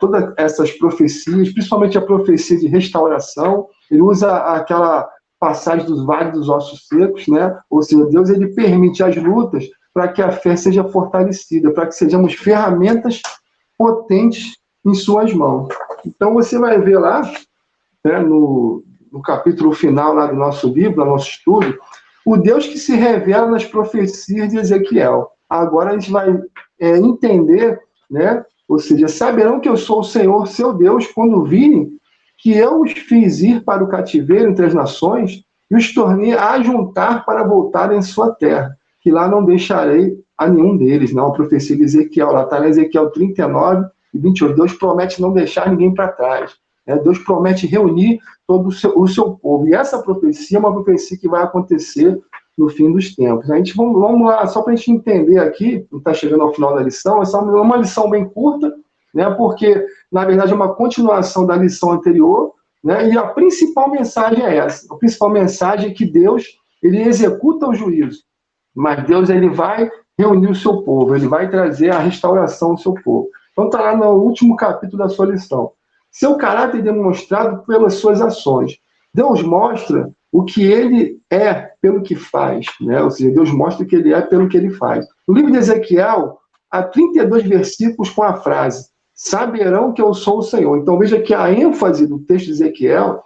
Speaker 1: todas essas profecias, principalmente a profecia de restauração. Ele usa aquela passagem dos vales dos ossos secos, né? Ou seja, Deus ele permite as lutas para que a fé seja fortalecida, para que sejamos ferramentas potentes em suas mãos. Então você vai ver lá, né, no capítulo final lá do nosso livro, do nosso estudo, o Deus que se revela nas profecias de Ezequiel. Agora a gente vai entender, né? Ou seja, saberão que eu sou o Senhor, seu Deus, quando virem que eu os fiz ir para o cativeiro entre as nações, e os tornei a ajuntar para voltarem em sua terra, que lá não deixarei a nenhum deles. Não, a profecia de Ezequiel, lá está em Ezequiel 39 e 28. Deus promete não deixar ninguém para trás. Deus promete reunir todo o seu povo. E essa profecia é uma profecia que vai acontecer no fim dos tempos. A gente, vamos lá, só para a gente entender aqui, não está chegando ao final da lição, essa é uma lição bem curta, né, porque, na verdade, é uma continuação da lição anterior, né, e a principal mensagem é essa. A principal mensagem é que Deus, ele executa o juízo, mas Deus, ele vai reunir o seu povo, ele vai trazer a restauração do seu povo. Então está lá no último capítulo da sua lição. Seu caráter demonstrado pelas suas ações. Deus mostra o que ele é pelo que faz, né? Ou seja, Deus mostra o que ele é pelo que ele faz. No livro de Ezequiel, há 32 versículos com a frase: saberão que eu sou o Senhor. Então veja que a ênfase do texto de Ezequiel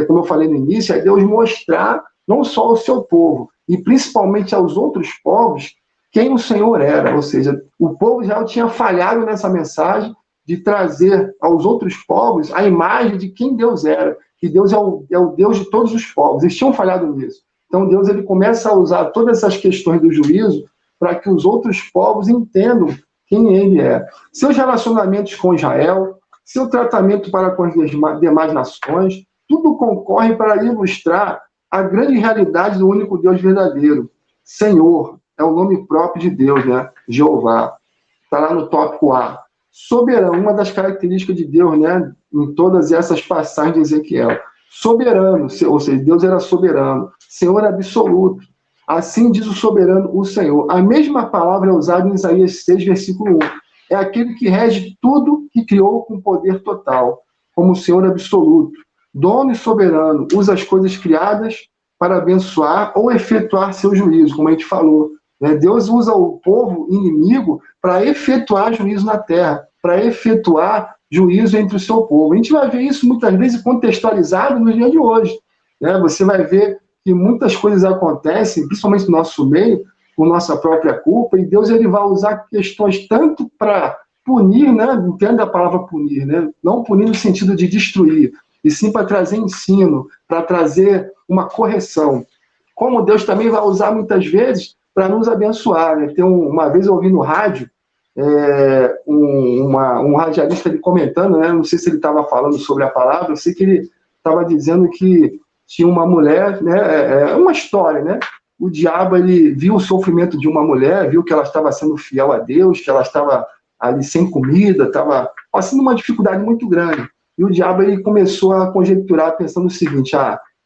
Speaker 1: como eu falei no início, é Deus mostrar não só ao seu povo, e principalmente aos outros povos, quem o Senhor era. Ou seja, o povo já tinha falhado nessa mensagem de trazer aos outros povos a imagem de quem Deus era, que Deus é o Deus de todos os povos. Eles tinham falhado nisso. Então Deus, ele começa a usar todas essas questões do juízo para que os outros povos entendam quem ele é. Seus relacionamentos com Israel, seu tratamento para com as demais nações, tudo concorre para ilustrar a grande realidade do único Deus verdadeiro. Senhor é o nome próprio de Deus, né? Jeová. Está lá no tópico A. Soberano, uma das características de Deus, né? Em todas essas passagens de Ezequiel. Soberano, ou seja, Deus era soberano. Senhor absoluto. Assim diz o soberano, o Senhor. A mesma palavra é usada em Isaías 6, versículo 1. É aquele que rege tudo que criou com poder total, como o Senhor absoluto. Dono e soberano, usa as coisas criadas para abençoar ou efetuar seu juízo, como a gente falou. Deus usa o povo inimigo para efetuar juízo na terra, para efetuar juízo entre o seu povo. A gente vai ver isso muitas vezes contextualizado no dia de hoje. Você vai ver que muitas coisas acontecem, principalmente no nosso meio, com nossa própria culpa, e Deus, ele vai usar questões tanto para punir, né? Entenda a palavra punir, né? Não punir no sentido de destruir, e sim para trazer ensino, para trazer uma correção. Como Deus também vai usar muitas vezes para nos abençoar. Né? Uma vez eu ouvi no rádio um radialista ele comentando, né? Não sei se ele estava falando sobre a palavra, eu sei que ele estava dizendo que tinha uma mulher, né? Uma história, né? O diabo, ele viu o sofrimento de uma mulher, viu que ela estava sendo fiel a Deus, que ela estava ali sem comida, estava passando uma dificuldade muito grande. E o diabo, ele começou a conjecturar, pensando o seguinte: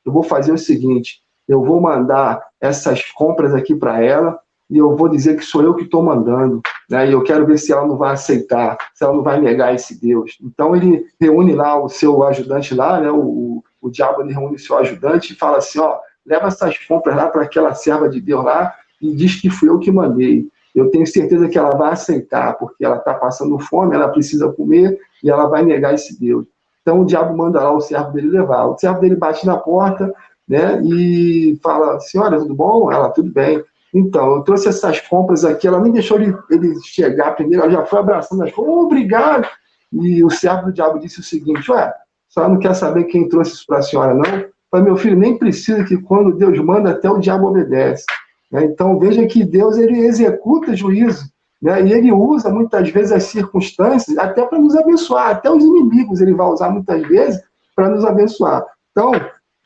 Speaker 1: eu vou fazer o seguinte, eu vou mandar essas compras aqui para ela, e eu vou dizer que sou eu que estou mandando, né? E eu quero ver se ela não vai aceitar, se ela não vai negar esse Deus. Então ele reúne lá o seu ajudante lá, né? O diabo, ele reúne o seu ajudante e fala assim: leva essas compras lá para aquela serva de Deus lá e diz que fui eu que mandei. Eu tenho certeza que ela vai aceitar, porque ela está passando fome, ela precisa comer e ela vai negar esse Deus. Então o diabo manda lá o servo dele levar. O servo dele bate na porta, né, e fala: senhora, tudo bom? Ela: tudo bem. Então, eu trouxe essas compras aqui. Ela nem deixou ele chegar primeiro, ela já foi abraçando as compras. Obrigado! E o servo do diabo disse o seguinte: a senhora não quer saber quem trouxe isso para a senhora, não? Eu falei: meu filho, nem precisa, que quando Deus manda, até o diabo obedece. Então, veja que Deus, ele executa juízo, né? E ele usa muitas vezes as circunstâncias até para nos abençoar. Até os inimigos ele vai usar muitas vezes para nos abençoar. Então,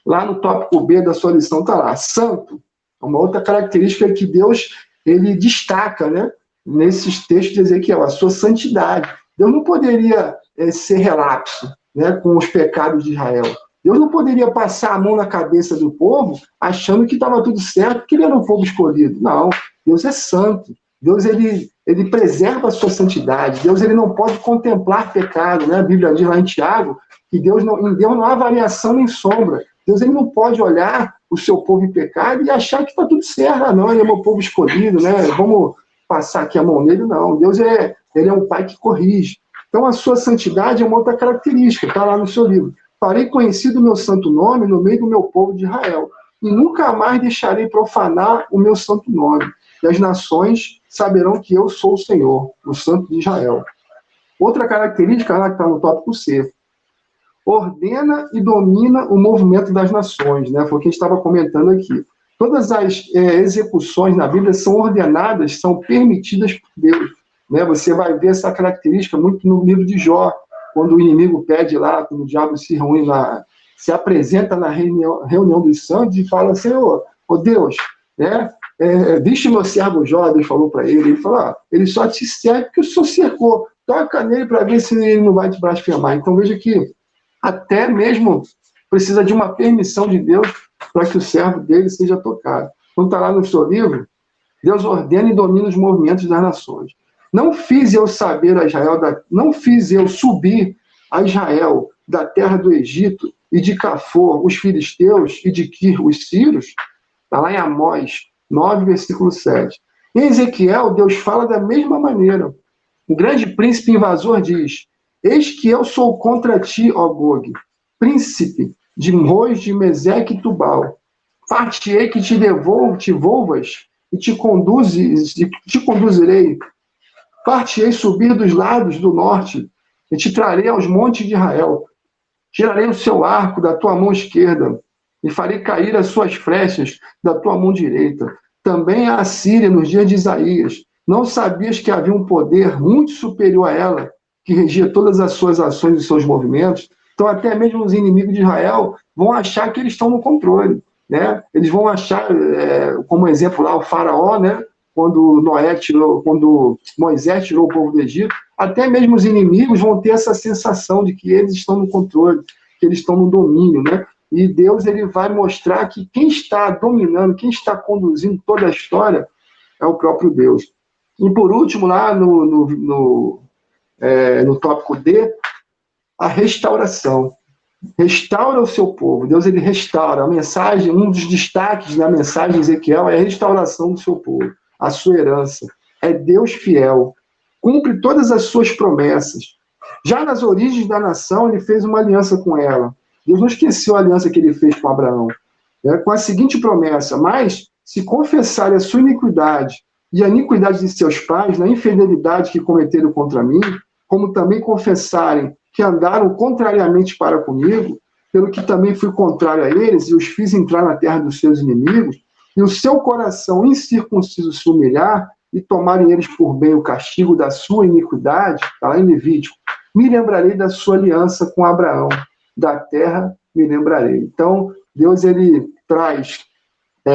Speaker 1: lá no tópico B da sua lição está lá: santo. Uma outra característica que Deus, ele destaca, né, nesses textos de Ezequiel, a sua santidade. Deus não poderia ser relapso, né, com os pecados de Israel. Deus não poderia passar a mão na cabeça do povo achando que estava tudo certo, porque ele era um povo escolhido. Não, Deus é santo. Deus, ele preserva a sua santidade. Deus, ele não pode contemplar pecado, né? A Bíblia diz lá em Tiago que em Deus não há variação nem sombra. Deus, ele não pode olhar o seu povo em pecado e achar que está tudo certo. Não, ele é meu povo escolhido, né? Vamos passar aqui a mão nele. Não, Deus ele é um pai que corrige. Então, a sua santidade é uma outra característica, está lá no seu livro. Farei conhecido o meu santo nome no meio do meu povo de Israel, e nunca mais deixarei profanar o meu santo nome. E as nações saberão que eu sou o Senhor, o santo de Israel. Outra característica lá que está no tópico C: ordena e domina o movimento das nações, né? Foi o que a gente estava comentando aqui. Todas as execuções na Bíblia são ordenadas, são permitidas por Deus, né? Você vai ver essa característica muito no livro de Jó, quando o inimigo pede lá, quando o diabo se reúne lá, se apresenta na reunião dos santos e fala, Senhor, Deus, né? Viste meu servo Jó, Deus falou para ele falou, ele só te serve porque o Senhor cercou, toca nele para ver se ele não vai te blasfemar. Então veja que até mesmo precisa de uma permissão de Deus para que o servo dele seja tocado. Quando está lá no seu livro, Deus ordena e domina os movimentos das nações. Não fiz eu subir a Israel da terra do Egito e de Cafor, os filisteus, e de Quir, os sírios. Está lá em Amós 9, versículo 7. Em Ezequiel, Deus fala da mesma maneira. O grande príncipe invasor diz, eis que eu sou contra ti, ó Gog, príncipe de Rois, de Meseque e Tubal. Far-te-ei que te volvas e te conduzirei. Far-te-ei subir dos lados do norte e te trarei aos montes de Israel. Tirarei o seu arco da tua mão esquerda e farei cair as suas flechas da tua mão direita. Também a Assíria, nos dias de Isaías, não sabias que havia um poder muito superior a ela, que regia todas as suas ações e seus movimentos? Então, até mesmo os inimigos de Israel vão achar que eles estão no controle, né? Eles vão achar, como exemplo lá, o faraó, né? Quando Moisés tirou o povo do Egito, até mesmo os inimigos vão ter essa sensação de que eles estão no controle, que eles estão no domínio, né? E Deus ele vai mostrar que quem está dominando, quem está conduzindo toda a história é o próprio Deus. E por último, lá no tópico D, a restauração. Restaura o seu povo. Deus ele restaura. A mensagem, um dos destaques da mensagem de Ezequiel é a restauração do seu povo, a sua herança. É Deus fiel. Cumpre todas as suas promessas. Já nas origens da nação, ele fez uma aliança com ela. Deus não esqueceu a aliança que ele fez com Abraão, né, com a seguinte promessa, mas se confessarem a sua iniquidade e a iniquidade de seus pais, na infidelidade que cometeram contra mim, como também confessarem que andaram contrariamente para comigo, pelo que também fui contrário a eles e os fiz entrar na terra dos seus inimigos, e o seu coração incircunciso se humilhar e tomarem eles por bem o castigo da sua iniquidade, está lá em Levítico, me lembrarei da sua aliança com Abraão, da terra me lembrarei. Então, Deus ele traz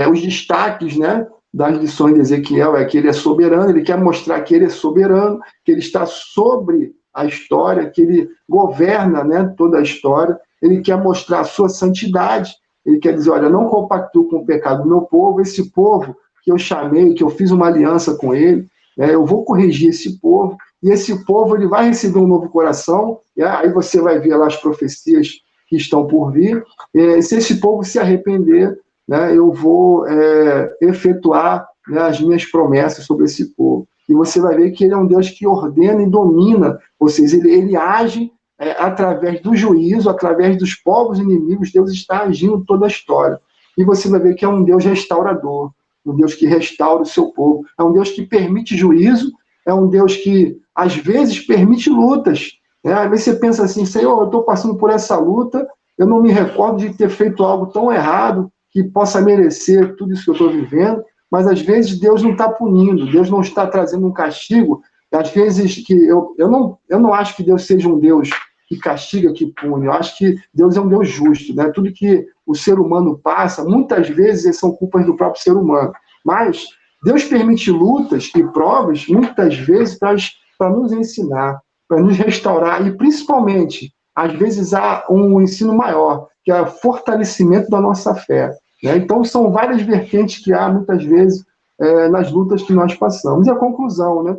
Speaker 1: os destaques, né, das lições de Ezequiel, é que ele é soberano, ele quer mostrar que ele é soberano, que ele está sobre a história, que ele governa, né, toda a história, ele quer mostrar a sua santidade, ele quer dizer, olha, não compactuo com o pecado do meu povo, esse povo que eu chamei, que eu fiz uma aliança com ele, eu vou corrigir esse povo, e esse povo ele vai receber um novo coração, e aí você vai ver lá as profecias que estão por vir, e se esse povo se arrepender, né, eu vou efetuar, né, as minhas promessas sobre esse povo. E você vai ver que ele é um Deus que ordena e domina, ou seja, ele age através do juízo, através dos povos inimigos, Deus está agindo toda a história. E você vai ver que é um Deus restaurador, um Deus que restaura o seu povo, é um Deus que permite juízo, é um Deus que, às vezes, permite lutas. Né? Às vezes você pensa assim, Senhor, eu estou passando por essa luta, eu não me recordo de ter feito algo tão errado que possa merecer tudo isso que eu estou vivendo, mas às vezes Deus não está punindo, Deus não está trazendo um castigo, às vezes que eu não acho que Deus seja um Deus que castiga, que pune, eu acho que Deus é um Deus justo, né? Tudo que o ser humano passa, muitas vezes são culpas do próprio ser humano, mas Deus permite lutas e provas, muitas vezes, para nos ensinar, para nos restaurar, e principalmente, às vezes há um ensino maior, que é o fortalecimento da nossa fé. Né? Então, são várias vertentes que há, muitas vezes, nas lutas que nós passamos. E a conclusão, né?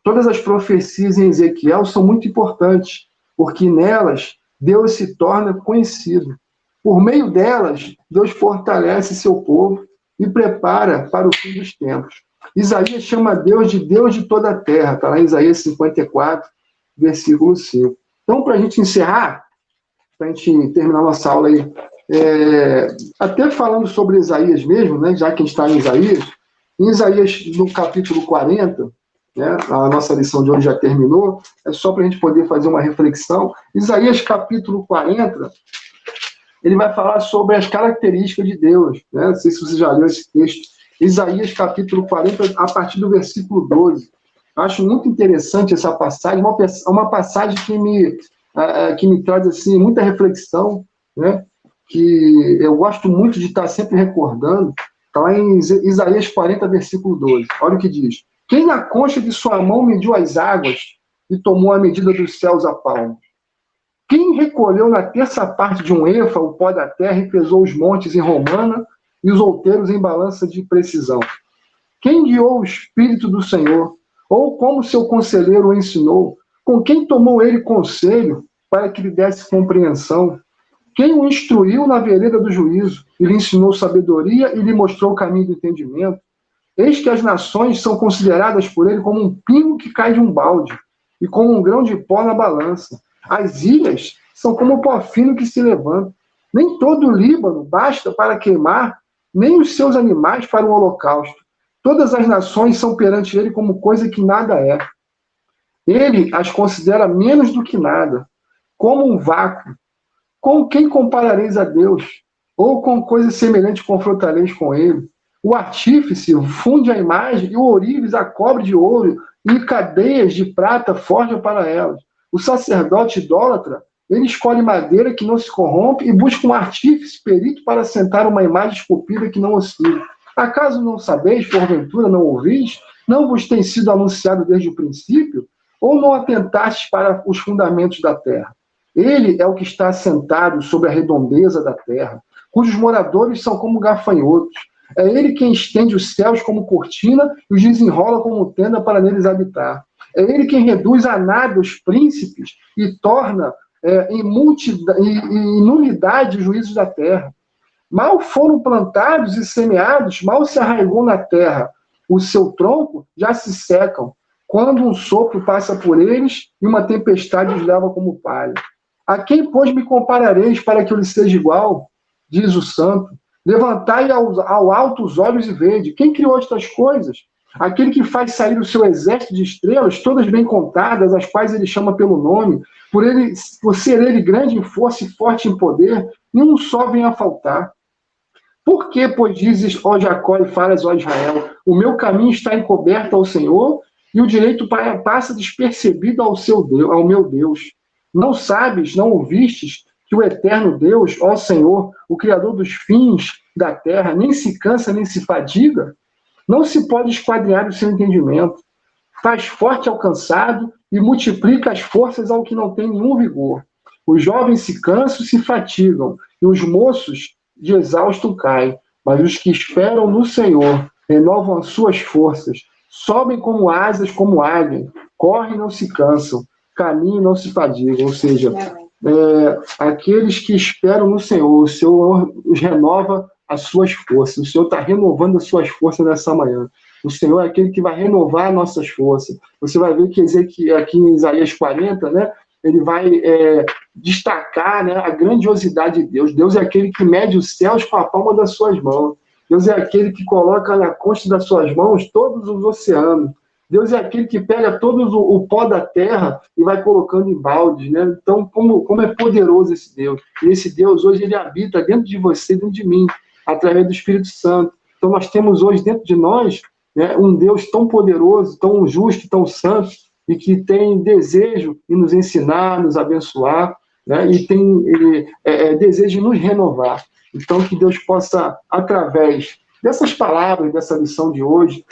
Speaker 1: Todas as profecias em Ezequiel são muito importantes, porque nelas Deus se torna conhecido. Por meio delas, Deus fortalece seu povo e prepara para o fim dos tempos. Isaías chama Deus de toda a terra, está lá em Isaías 54, versículo 5. Então, para a gente encerrar, para a gente terminar nossa aula aí, até falando sobre Isaías mesmo, né, já que a gente está em Isaías, no capítulo 40, né? A nossa lição de hoje já terminou, é só para a gente poder fazer uma reflexão. Isaías capítulo 40, ele vai falar sobre as características de Deus, né? Não sei se você já leu esse texto. Isaías capítulo 40, a partir do versículo 12. Acho muito interessante essa passagem, uma passagem que me traz assim, muita reflexão, né? Que eu gosto muito de estar sempre recordando. Está lá em Isaías 40, versículo 12. Olha o que diz. Quem na concha de sua mão mediu as águas e tomou a medida dos céus a palmo? Quem recolheu na terça parte de um efa o pó da terra e pesou os montes em romana e os outeiros em balança de precisão? Quem guiou o Espírito do Senhor? Ou como seu conselheiro o ensinou? Com quem tomou ele conselho para que lhe desse compreensão? Quem o instruiu na vereda do juízo e lhe ensinou sabedoria e lhe mostrou o caminho do entendimento? Eis que as nações são consideradas por ele como um pingo que cai de um balde e como um grão de pó na balança. As ilhas são como o pó fino que se levanta. Nem todo o Líbano basta para queimar, nem os seus animais para um holocausto. Todas as nações são perante ele como coisa que nada é. Ele as considera menos do que nada, como um vácuo. Com quem comparareis a Deus? Ou com coisa semelhante confrontareis com ele? O artífice funde a imagem e o ourives a cobre de ouro e cadeias de prata forja para elas. O sacerdote idólatra, ele escolhe madeira que não se corrompe e busca um artífice perito para assentar uma imagem esculpida que não oscila. Acaso não sabeis, porventura não ouvis? Não vos tem sido anunciado desde o princípio? Ou não atentastes para os fundamentos da terra? Ele é o que está assentado sobre a redondeza da terra, cujos moradores são como gafanhotos. É ele quem estende os céus como cortina e os desenrola como tenda para neles habitar. É ele quem reduz a nada os príncipes e torna em nulidade os juízos da terra. Mal foram plantados e semeados, mal se arraigou na terra. O seu tronco já se secam, quando um sopro passa por eles e uma tempestade os leva como palha. A quem, pois, me comparareis para que eu lhe seja igual? Diz o santo. Levantai ao alto os olhos e vede. Quem criou estas coisas? Aquele que faz sair o seu exército de estrelas, todas bem contadas, as quais ele chama pelo nome, por ser ele grande em força e forte em poder, nenhum só vem a faltar. Por que, pois, dizes, ó Jacó, e falas, ó Israel, o meu caminho está encoberto ao Senhor, e o direito passa despercebido ao meu Deus? Não sabes, não ouvistes, que o eterno Deus, ó Senhor, o Criador dos fins da terra, nem se cansa, nem se fadiga? Não se pode esquadrinhar o seu entendimento. Faz forte ao cansado e multiplica as forças ao que não tem nenhum vigor. Os jovens se cansam e se fatigam, e os moços de exausto caem. Mas os que esperam no Senhor renovam as suas forças, sobem como asas, como águia, correm e não se cansam, caminham e não se fadigam. Ou seja, aqueles que esperam no Senhor, o Senhor os renova as suas forças. O Senhor está renovando as suas forças nessa manhã. O Senhor é aquele que vai renovar nossas forças. Você vai ver que aqui em Isaías 40, né, ele vai destacar, né, a grandiosidade de Deus. Deus é aquele que mede os céus com a palma das suas mãos. Deus é aquele que coloca na concha das suas mãos todos os oceanos. Deus é aquele que pega todo o pó da terra e vai colocando em baldes, né? Então, como é poderoso esse Deus. E esse Deus, hoje, ele habita dentro de você, dentro de mim, através do Espírito Santo. Então, nós temos hoje dentro de nós, né, um Deus tão poderoso, tão justo, tão santo, e que tem desejo em nos ensinar, nos abençoar, né, e tem desejo em nos renovar. Então, que Deus possa, através dessas palavras, dessa lição de hoje,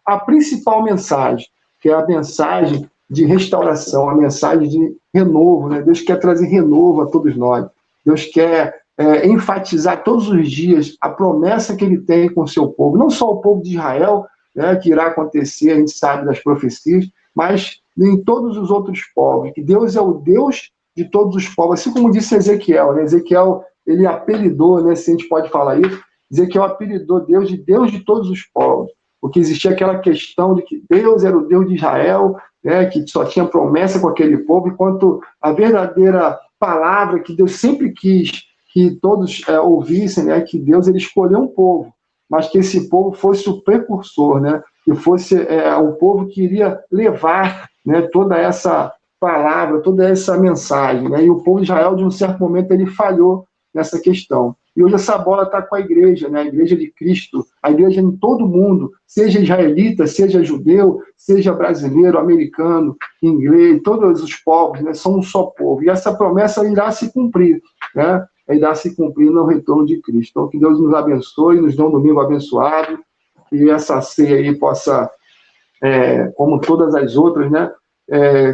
Speaker 1: a principal mensagem, que é a mensagem de restauração, a mensagem de renovo, né? Deus quer trazer renovo a todos nós. Deus quer enfatizar todos os dias a promessa que ele tem com o seu povo. Não só o povo de Israel, né, que irá acontecer, a gente sabe das profecias, mas em todos os outros povos. Que Deus é o Deus de todos os povos. Assim como disse Ezequiel, né? Ezequiel, ele apelidou, né, se a gente pode falar isso, Ezequiel apelidou Deus de todos os povos. Porque existia aquela questão de que Deus era o Deus de Israel, né, que só tinha promessa com aquele povo, enquanto a verdadeira palavra que Deus sempre quis que todos ouvissem, né, que Deus ele escolheu um povo, mas que esse povo fosse o precursor, né? que fosse o povo que iria levar, né, toda essa palavra, toda essa mensagem, né? E o povo de Israel, de um certo momento, ele falhou nessa questão. E hoje essa bola está com a igreja, né? A igreja de Cristo, a igreja em todo mundo, seja israelita, seja judeu, seja brasileiro, americano, inglês, todos os povos, né? São um só povo. E essa promessa irá se cumprir, né? Irá se cumprir no retorno de Cristo. Então, que Deus nos abençoe, nos dê um domingo abençoado, que essa ceia aí possa, como todas as outras, né?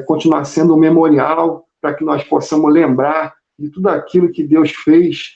Speaker 1: Continuar sendo um memorial para que nós possamos lembrar de tudo aquilo que Deus fez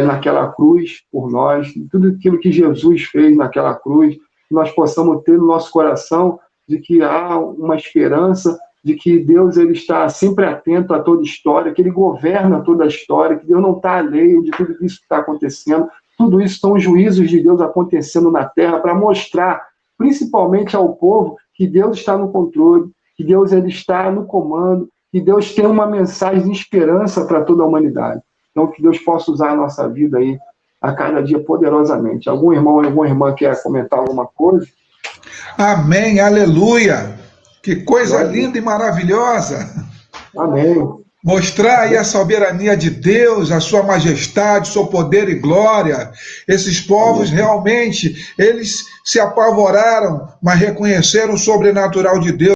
Speaker 1: naquela cruz por nós, de tudo aquilo que Jesus fez naquela cruz, que nós possamos ter no nosso coração de que há uma esperança, de que Deus ele está sempre atento a toda história, que Ele governa toda a história, que Deus não está alheio de tudo isso que está acontecendo. Tudo isso são os juízos de Deus acontecendo na terra para mostrar, principalmente ao povo, que Deus está no controle, que Deus ele está no comando, que Deus tem uma mensagem de esperança para toda a humanidade. Então, que Deus possa usar a nossa vida aí a cada dia poderosamente. Algum irmão ou alguma irmã quer comentar alguma coisa?
Speaker 4: Amém, aleluia! Que coisa linda e maravilhosa!
Speaker 1: Amém.
Speaker 4: Mostrar aí a soberania de Deus, a sua majestade, seu poder e glória. Esses povos realmente, eles se apavoraram, mas reconheceram o sobrenatural de Deus.